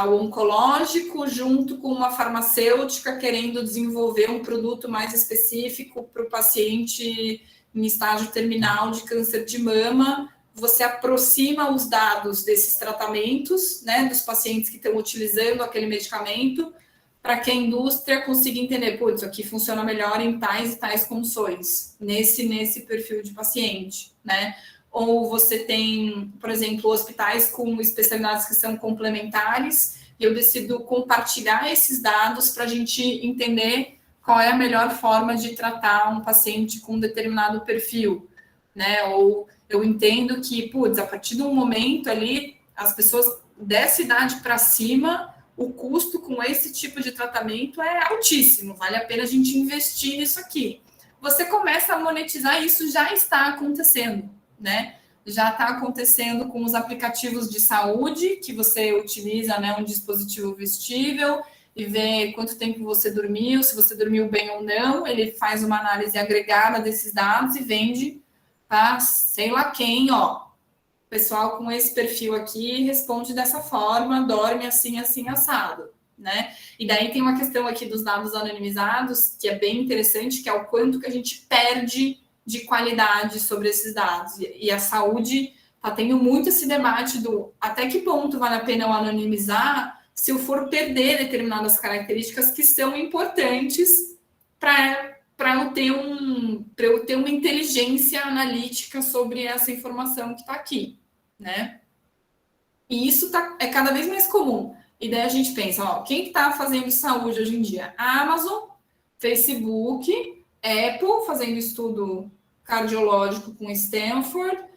oncológico junto com uma farmacêutica querendo desenvolver um produto mais específico para o paciente em estágio terminal de câncer de mama, você aproxima os dados desses tratamentos, né, dos pacientes que estão utilizando aquele medicamento, para que a indústria consiga entender, putz, aqui funciona melhor em tais e tais condições, nesse perfil de paciente, né? Ou você tem, por exemplo, hospitais com especialidades que são complementares, e eu decido compartilhar esses dados para a gente entender qual é a melhor forma de tratar um paciente com um determinado perfil, né? Ou eu entendo que, putz, a partir de um momento ali, as pessoas dessa idade para cima, o custo com esse tipo de tratamento é altíssimo, vale a pena a gente investir nisso aqui. Você começa a monetizar, isso já está acontecendo, né? Já está acontecendo com os aplicativos de saúde, que você utiliza, né, um dispositivo vestível e vê quanto tempo você dormiu, se você dormiu bem ou não, ele faz uma análise agregada desses dados e vende para sei lá quem, ó. O pessoal com esse perfil aqui responde dessa forma, dorme assim, assim, assado, né? E daí tem uma questão aqui dos dados anonimizados, que é bem interessante, que é o quanto que a gente perde de qualidade sobre esses dados. E a saúde está tendo muito esse debate do até que ponto vale a pena eu anonimizar se eu for perder determinadas características que são importantes para eu ter uma inteligência analítica sobre essa informação que está aqui, né? E isso é cada vez mais comum. E daí a gente pensa, ó, quem está fazendo saúde hoje em dia? A Amazon, Facebook, Apple fazendo estudo cardiológico com Stanford,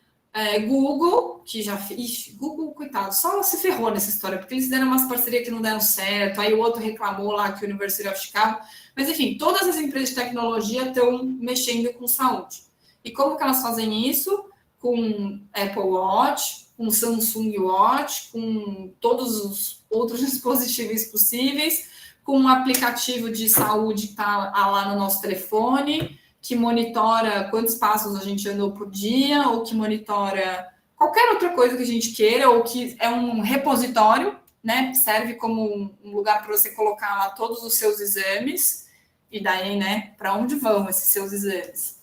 Google, que já fez. Google, coitado, só se ferrou nessa história, porque eles fizeram umas parcerias que não deram certo, aí o outro reclamou lá que a University of Chicago. Mas, enfim, todas as empresas de tecnologia estão mexendo com saúde. E como que elas fazem isso? Com Apple Watch, com Samsung Watch, com todos os outros dispositivos possíveis, com um aplicativo de saúde que está lá no nosso telefone, que monitora quantos passos a gente andou por dia, ou que monitora qualquer outra coisa que a gente queira, ou que é um repositório, né? Serve como um lugar para você colocar lá todos os seus exames, e daí, né, para onde vão esses seus exames?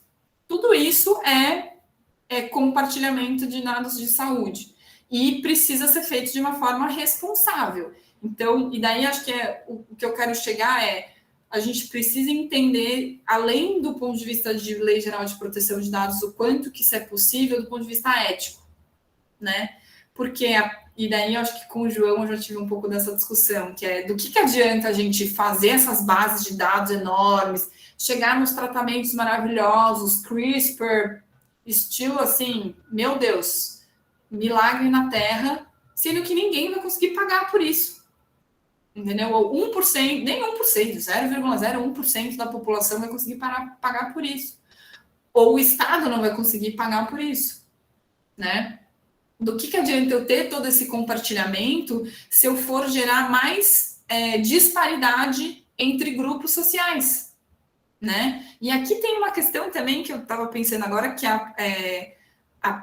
Tudo isso é compartilhamento de dados de saúde, e precisa ser feito de uma forma responsável. Então, e daí acho que o que eu quero chegar a gente precisa entender, além do ponto de vista de Lei Geral de Proteção de Dados, o quanto que isso é possível do ponto de vista ético, né? Porque, e daí eu acho que com o João eu já tive um pouco dessa discussão, que é do que adianta a gente fazer essas bases de dados enormes, chegar nos tratamentos maravilhosos, CRISPR, estilo assim, meu Deus, milagre na Terra, sendo que ninguém vai conseguir pagar por isso. Entendeu? Ou 1%, nem 1%, 0,01% da população vai conseguir pagar por isso. Ou o Estado não vai conseguir pagar por isso, né? Do que adianta eu ter todo esse compartilhamento se eu for gerar mais disparidade entre grupos sociais, né? E aqui tem uma questão também que eu estava pensando agora, que a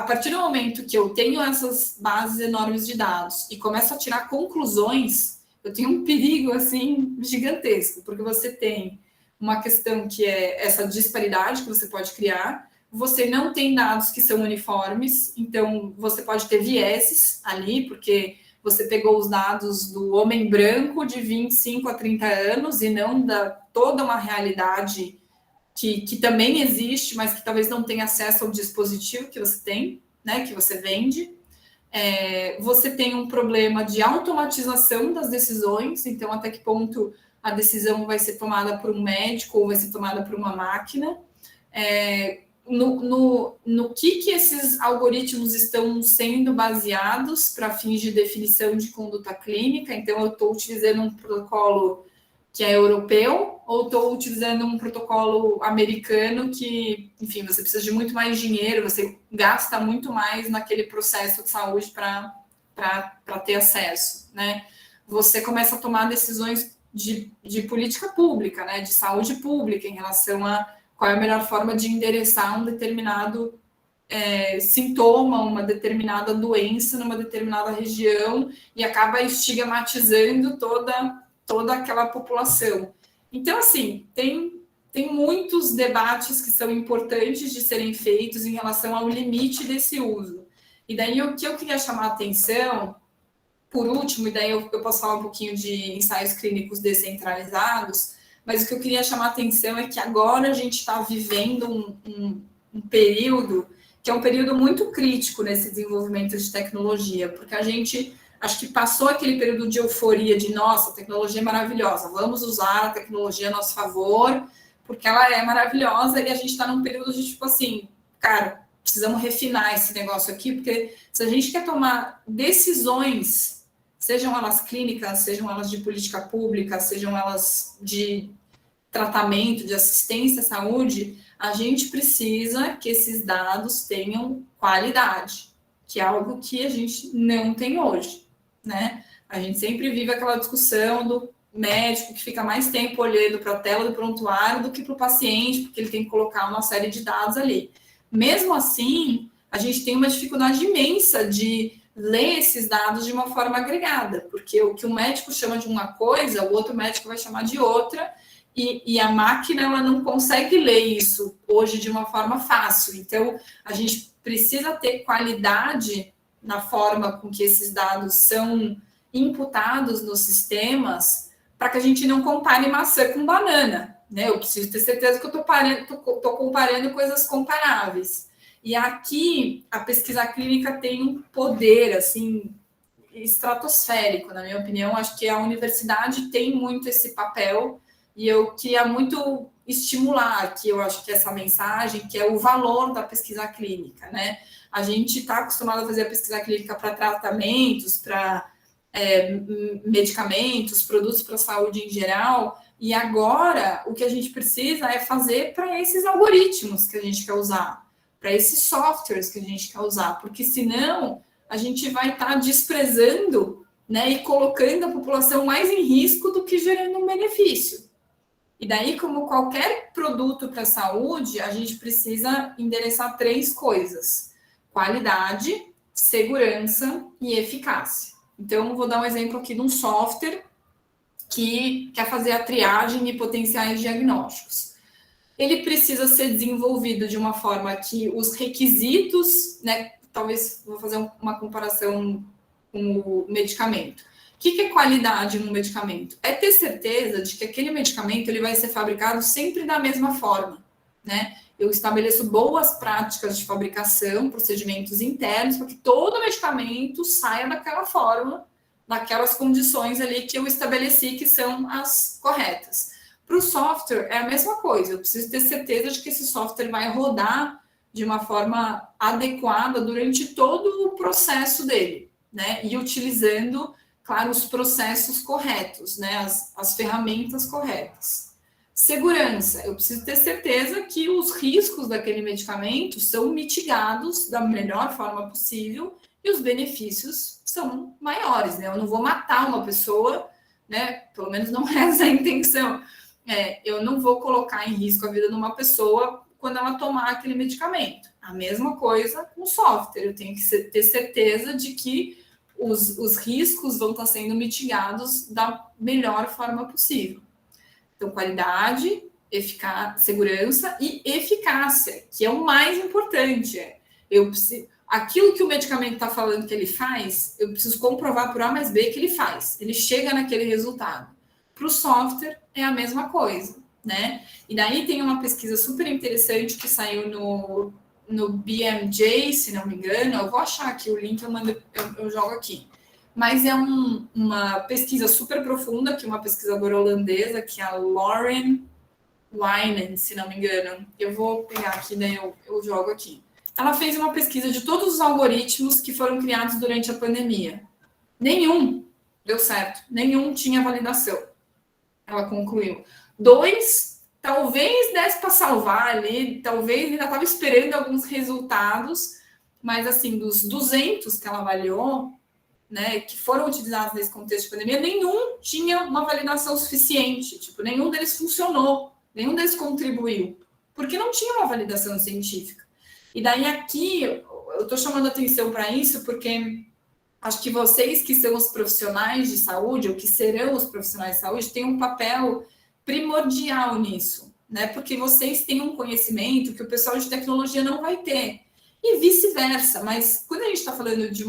partir do momento que eu tenho essas bases enormes de dados e começo a tirar conclusões, eu tenho um perigo, assim, gigantesco, porque você tem uma questão que é essa disparidade que você pode criar, você não tem dados que são uniformes, então você pode ter vieses ali, porque você pegou os dados do homem branco de 25 a 30 anos e não da toda uma realidade que também existe, mas que talvez não tenha acesso ao dispositivo que você tem, né, que você vende. Você tem um problema de automatização das decisões, então até que ponto a decisão vai ser tomada por um médico ou vai ser tomada por uma máquina. No que esses algoritmos estão sendo baseados para fins de definição de conduta clínica. Então, eu estou utilizando um protocolo que é europeu ou estou utilizando um protocolo americano que, enfim, você precisa de muito mais dinheiro, você gasta muito mais naquele processo de saúde para ter acesso, né? Você começa a tomar decisões de política pública, né? De saúde pública em relação a qual é a melhor forma de endereçar um determinado sintoma, uma determinada doença numa determinada região e acaba estigmatizando toda aquela população. Então, assim, tem muitos debates que são importantes de serem feitos em relação ao limite desse uso. E daí, o que eu queria chamar a atenção, por último, e daí eu posso falar um pouquinho de ensaios clínicos descentralizados, mas o que eu queria chamar a atenção é que agora a gente está vivendo um período que é um período muito crítico nesse desenvolvimento de tecnologia, porque a gente acho que passou aquele período de euforia de, nossa, a tecnologia é maravilhosa, vamos usar a tecnologia a nosso favor, porque ela é maravilhosa, e a gente está num período de, tipo assim, cara, precisamos refinar esse negócio aqui, porque se a gente quer tomar decisões, sejam elas clínicas, sejam elas de política pública, sejam elas de tratamento, de assistência à saúde, a gente precisa que esses dados tenham qualidade, que é algo que a gente não tem hoje, né? A gente sempre vive aquela discussão do médico que fica mais tempo olhando para a tela do prontuário do que para o paciente, porque ele tem que colocar uma série de dados ali. Mesmo assim, a gente tem uma dificuldade imensa de ler esses dados de uma forma agregada, porque o que o médico chama de uma coisa, o outro médico vai chamar de outra, e a máquina ela não consegue ler isso hoje de uma forma fácil. Então, a gente precisa ter qualidade na forma com que esses dados são imputados nos sistemas, para que a gente não compare maçã com banana, né? Eu preciso ter certeza que eu estou comparando coisas comparáveis. E aqui, a pesquisa clínica tem um poder, assim, estratosférico, na minha opinião. Acho que a universidade tem muito esse papel, e eu queria muito estimular aqui, eu acho que essa mensagem, que é o valor da pesquisa clínica, né? A gente está acostumado a fazer a pesquisa clínica para tratamentos, para medicamentos, produtos para a saúde em geral, e agora o que a gente precisa é fazer para esses algoritmos que a gente quer usar, para esses softwares que a gente quer usar, porque senão a gente vai estar desprezando, né, e colocando a população mais em risco do que gerando um benefício. E daí, como qualquer produto para a saúde, a gente precisa endereçar 3 coisas: qualidade, segurança e eficácia. Então, vou dar um exemplo aqui de um software que quer fazer a triagem e potenciais diagnósticos. Ele precisa ser desenvolvido de uma forma que os requisitos, né, talvez vou fazer uma comparação com o medicamento. O que é qualidade no medicamento? É ter certeza de que aquele medicamento ele vai ser fabricado sempre da mesma forma, né? Eu estabeleço boas práticas de fabricação, procedimentos internos, para que todo medicamento saia daquela forma, naquelas condições ali que eu estabeleci que são as corretas. Para o software é a mesma coisa, eu preciso ter certeza de que esse software vai rodar de uma forma adequada durante todo o processo dele, né? E utilizando, claro, os processos corretos, né? As ferramentas corretas. Segurança, eu preciso ter certeza que os riscos daquele medicamento são mitigados da melhor forma possível e os benefícios são maiores, né? Eu não vou matar uma pessoa, né? Pelo menos não é essa a intenção. Eu não vou colocar em risco a vida de uma pessoa quando ela tomar aquele medicamento. A mesma coisa com o software, eu tenho que ter certeza de que os riscos vão estar sendo mitigados da melhor forma possível. Então, qualidade, segurança e eficácia, que é o mais importante. Aquilo que o medicamento está falando que ele faz, eu preciso comprovar por A mais B que ele faz. Ele chega naquele resultado. Para o software, é a mesma coisa, né? E daí tem uma pesquisa super interessante que saiu no BMJ, se não me engano, eu vou achar aqui o link, eu jogo aqui. Mas é uma pesquisa super profunda, que uma pesquisadora holandesa, que é a Lauren Wijnen, se não me engano. Eu vou pegar aqui, daí eu jogo aqui. Ela fez uma pesquisa de todos os algoritmos que foram criados durante a pandemia. Nenhum deu certo, nenhum tinha validação. Ela concluiu. 2, talvez desse para salvar ali, talvez ainda estava esperando alguns resultados, mas assim, dos 200 que ela avaliou, né, que foram utilizados nesse contexto de pandemia, nenhum tinha uma validação suficiente, tipo, nenhum deles funcionou, nenhum deles contribuiu, porque não tinha uma validação científica. E daí aqui, eu estou chamando atenção para isso, porque acho que vocês que são os profissionais de saúde, ou que serão os profissionais de saúde, têm um papel primordial nisso, né? Porque vocês têm um conhecimento que o pessoal de tecnologia não vai ter, e vice-versa. Mas quando a gente está falando de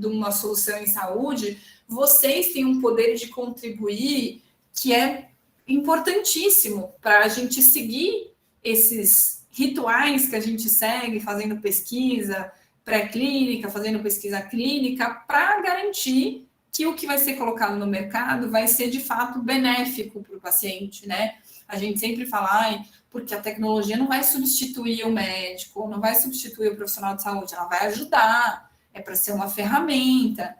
uma solução em saúde, vocês têm um poder de contribuir que é importantíssimo para a gente seguir esses rituais que a gente segue, fazendo pesquisa pré-clínica, fazendo pesquisa clínica, para garantir que o que vai ser colocado no mercado vai ser, de fato, benéfico para o paciente, né? A gente sempre fala, porque a tecnologia não vai substituir o médico, não vai substituir o profissional de saúde, ela vai ajudar, é para ser uma ferramenta.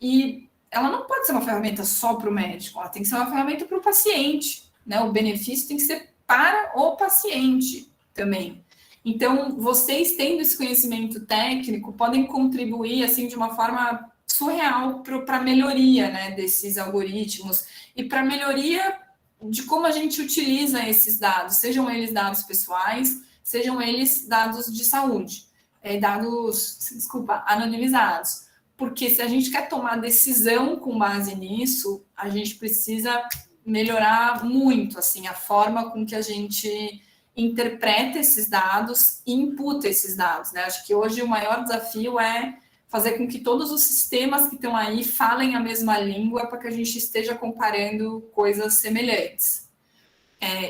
E ela não pode ser uma ferramenta só para o médico, ela tem que ser uma ferramenta para o paciente, né? O benefício tem que ser para o paciente também. Então, vocês tendo esse conhecimento técnico, podem contribuir, assim, de uma forma surreal para a melhoria, né, desses algoritmos e para a melhoria de como a gente utiliza esses dados, sejam eles dados pessoais, sejam eles dados de saúde, anonimizados. Porque se a gente quer tomar decisão com base nisso, a gente precisa melhorar muito, assim, a forma com que a gente interpreta esses dados e imputa esses dados, né? Acho que hoje o maior desafio é fazer com que todos os sistemas que estão aí falem a mesma língua para que a gente esteja comparando coisas semelhantes.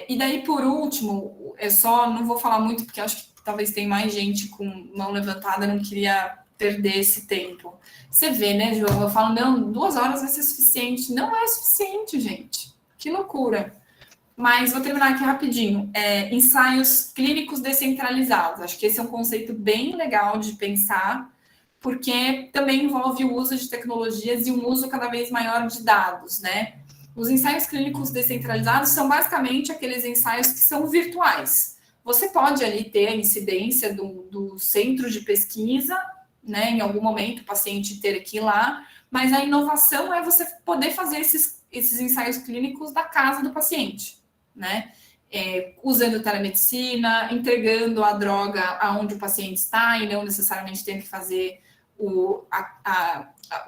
E daí, por último, não vou falar muito, porque acho que talvez tenha mais gente com mão levantada, não queria perder esse tempo. Você vê, né, João? Eu falo, não, 2 horas vai ser suficiente. Não é suficiente, gente. Que loucura. Mas vou terminar aqui rapidinho. Ensaios clínicos descentralizados. Acho que esse é um conceito bem legal de pensar, porque também envolve o uso de tecnologias e um uso cada vez maior de dados, né? Os ensaios clínicos descentralizados são basicamente aqueles ensaios que são virtuais. Você pode ali ter a incidência do centro de pesquisa, né? Em algum momento o paciente ter que ir lá, mas a inovação é você poder fazer esses ensaios clínicos da casa do paciente, né? Usando telemedicina, entregando a droga aonde o paciente está e não necessariamente tendo que fazer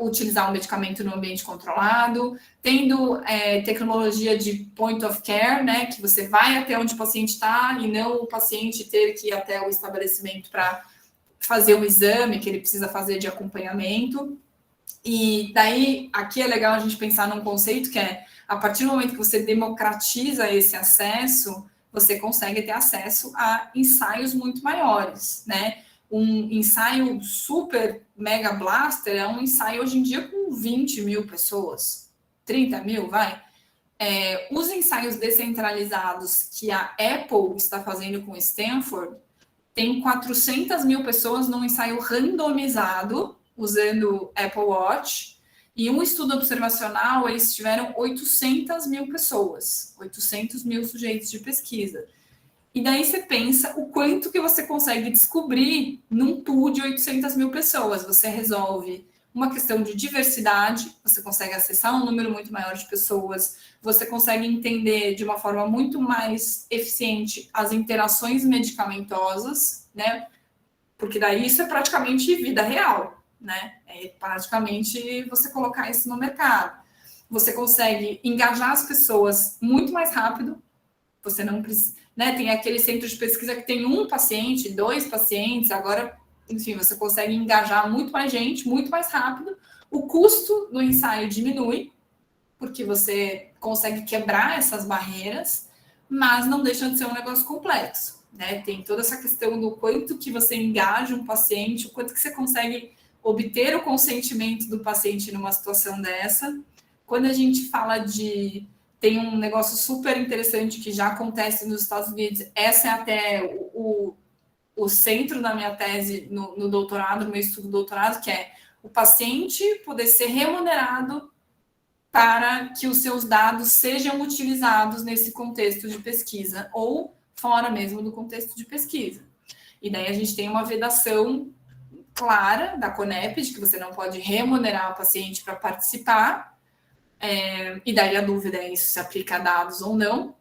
utilizar um medicamento no ambiente controlado, tendo tecnologia de point of care, né, que você vai até onde o paciente está e não o paciente ter que ir até o estabelecimento para fazer um exame que ele precisa fazer de acompanhamento. E daí, aqui é legal a gente pensar num conceito que é, a partir do momento que você democratiza esse acesso, você consegue ter acesso a ensaios muito maiores, né? Um ensaio super mega blaster é um ensaio hoje em dia com 20 mil pessoas, 30 mil, vai. Os ensaios descentralizados que a Apple está fazendo com Stanford tem 400 mil pessoas num ensaio randomizado, usando Apple Watch, e um estudo observacional, eles tiveram 800 mil pessoas, 800 mil sujeitos de pesquisa. E daí você pensa o quanto que você consegue descobrir num pool de 800 mil pessoas. Você resolve uma questão de diversidade, você consegue acessar um número muito maior de pessoas, você consegue entender de uma forma muito mais eficiente as interações medicamentosas, né? Porque daí isso é praticamente vida real, né? É praticamente você colocar isso no mercado. Você consegue engajar as pessoas muito mais rápido, você não precisa, né? Tem aquele centro de pesquisa que tem 1 paciente, 2 pacientes, agora, enfim, você consegue engajar muito mais gente, muito mais rápido. O custo do ensaio diminui, porque você consegue quebrar essas barreiras, mas não deixa de ser um negócio complexo. né? Tem toda essa questão do quanto que você engaja um paciente, o quanto que você consegue obter o consentimento do paciente numa situação dessa. Quando a gente fala de... Tem um negócio super interessante que já acontece nos Estados Unidos, essa é até o centro da minha tese no doutorado, no meu estudo do doutorado, que é o paciente poder ser remunerado para que os seus dados sejam utilizados nesse contexto de pesquisa, ou fora mesmo do contexto de pesquisa. E daí a gente tem uma vedação clara da CONEP, de que você não pode remunerar o paciente para participar, e daí a dúvida é isso se aplica a dados ou não.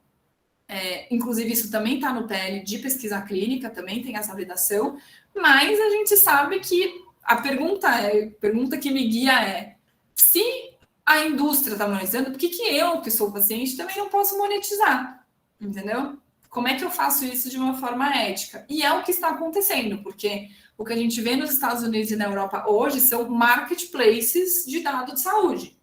Inclusive, isso também está no PL de pesquisa clínica, também tem essa vedação, mas a gente sabe que a pergunta que me guia é: se a indústria está monetizando, por que eu, que sou paciente, também não posso monetizar? Entendeu? Como é que eu faço isso de uma forma ética? E é o que está acontecendo, porque o que a gente vê nos Estados Unidos e na Europa hoje são marketplaces de dados de saúde,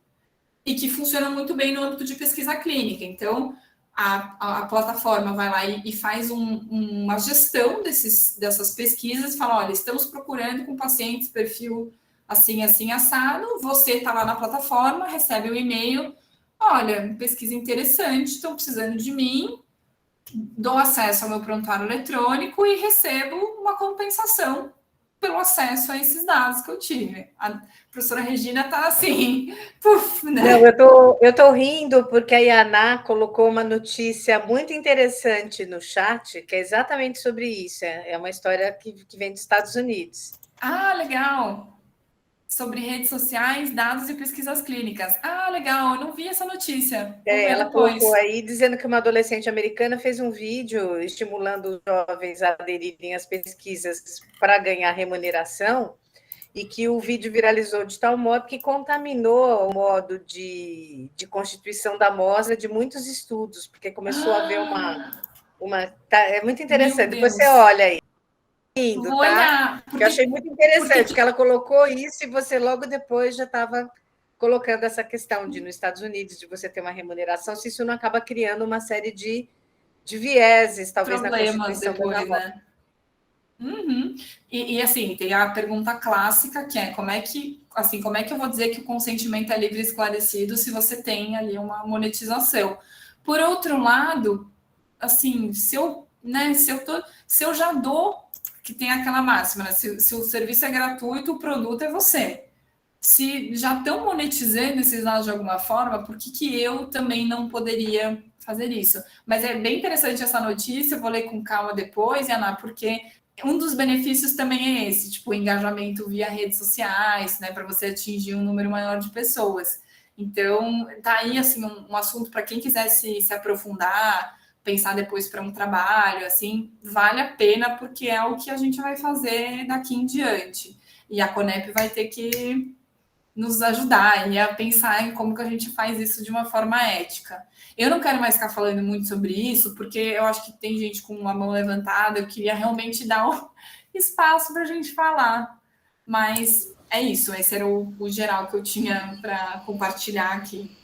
e que funcionam muito bem no âmbito de pesquisa clínica. Então, a plataforma vai lá e faz uma gestão dessas pesquisas, fala, olha, estamos procurando com pacientes perfil assim, assim, assado, você está lá na plataforma, recebe um e-mail, olha, pesquisa interessante, estão precisando de mim, dou acesso ao meu prontuário eletrônico e recebo uma compensação pelo acesso a esses dados que eu tive. A professora Regina está assim, puf, né? Não, eu tô rindo porque a Yaná colocou uma notícia muito interessante no chat, que é exatamente sobre isso. É uma história que vem dos Estados Unidos. Ah, legal! Sobre redes sociais, dados e pesquisas clínicas. Ah, legal, eu não vi essa notícia. Ela colocou aí dizendo que uma adolescente americana fez um vídeo estimulando os jovens a aderirem às pesquisas para ganhar remuneração, e que o vídeo viralizou de tal modo que contaminou o modo de constituição da amostra de muitos estudos, porque começou a haver é muito interessante. Depois você olha aí. Lindo, vou tá? olhar. Eu achei muito interessante que ela colocou isso e você logo depois já estava colocando essa questão de, nos Estados Unidos, de você ter uma remuneração, se isso não acaba criando uma série de vieses, talvez, problemas na constituição depois, né? Uhum. E assim, tem a pergunta clássica, que é como é que eu vou dizer que o consentimento é livre e esclarecido se você tem ali uma monetização? Por outro lado, assim, se eu já dou, que tem aquela máxima, né? Se o serviço é gratuito, o produto é você. Se já estão monetizando esses dados de alguma forma, por que eu também não poderia fazer isso? Mas é bem interessante essa notícia, eu vou ler com calma depois, Ana, porque um dos benefícios também é esse, tipo, o engajamento via redes sociais, né, para você atingir um número maior de pessoas. Então, tá aí, assim, um assunto para quem quiser se aprofundar, pensar depois para um trabalho, assim, vale a pena, porque é o que a gente vai fazer daqui em diante. E a CONEP vai ter que nos ajudar e a pensar em como que a gente faz isso de uma forma ética. Eu não quero mais ficar falando muito sobre isso, porque eu acho que tem gente com uma mão levantada, eu queria realmente dar um espaço para a gente falar. Mas é isso, esse era o geral que eu tinha para compartilhar aqui.